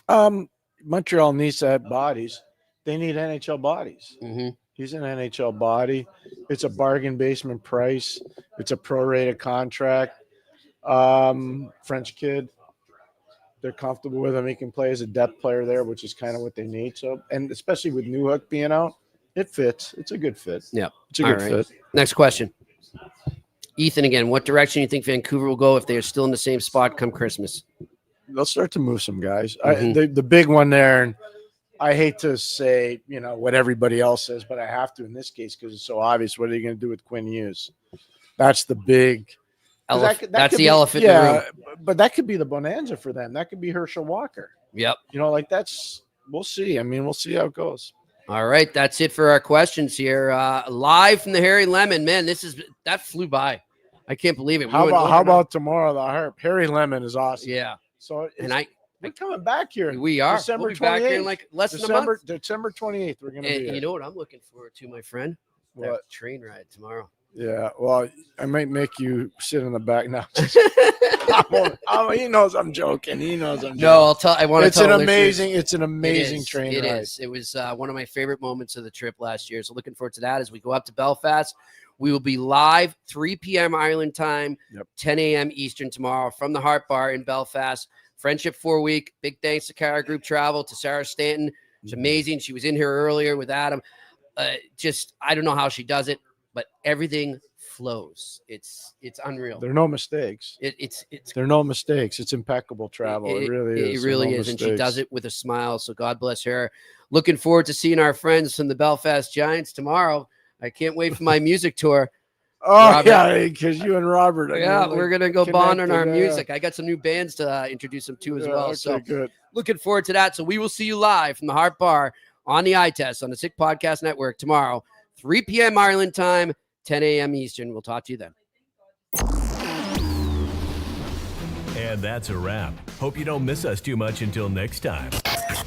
Montreal needs to have bodies. They need NHL bodies. Mm-hmm. He's an NHL body. It's a bargain basement price. It's a prorated contract. French kid. They're comfortable with him. He can play as a depth player there, which is kind of what they need. So, and especially with Newhook being out, it fits. It's a good fit. Yeah, it's a good fit. Next question. Ethan again. What direction do you think Vancouver will go if they are still in the same spot come Christmas? They'll start to move some guys. Mm-hmm. The big one there, and I hate to say, what everybody else says, but I have to in this case because it's so obvious. What are you going to do with Quinn Hughes? That's the big. That's the elephant in the room. But that could be the bonanza for them. That could be Herschel Walker. Yep. We'll see. I mean, we'll see how it goes. All right. That's it for our questions here. Live from the Harry Lemon. Man, that flew by. I can't believe it. How about tomorrow, the Harp? Harry Lemon is awesome. Yeah. So we're coming back here. We are. December we'll be back 28th. here in like less than a month. December 28th. We're going to be here. You know what I'm looking forward to, my friend? What? That train ride tomorrow. Yeah, well, I might make you sit in the back now. He knows I'm joking. No, I want to tell. It's an amazing train ride. It is. It was one of my favorite moments of the trip last year. So looking forward to that as we go up to Belfast. We will be live 3 p.m. Ireland time, 10 a.m. Eastern tomorrow from the Heart Bar in Belfast. Friendship 4-week. Big thanks to Cara Group Travel, to Sarah Stanton. It's amazing. She was in here earlier with Adam. I don't know how she does it, but everything flows. It's unreal. There are no mistakes. There are no mistakes. It's impeccable travel. It really is. It really is. And she does it with a smile. So God bless her. Looking forward to seeing our friends from the Belfast Giants tomorrow. I can't wait for my music tour. Oh, Robert. Yeah, because you and Robert. We're going to go bond on our music. I got some new bands to introduce them to as well. Okay, so good. Looking forward to that. So we will see you live from the Heart Bar on the iTest on the Sick Podcast Network tomorrow, 3 p.m. Ireland time, 10 a.m. Eastern. We'll talk to you then. And that's a wrap. Hope you don't miss us too much until next time.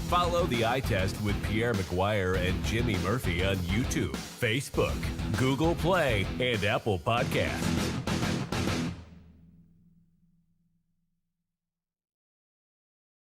Follow the Eye Test with Pierre McGuire and Jimmy Murphy on YouTube, Facebook, Google Play, and Apple Podcasts.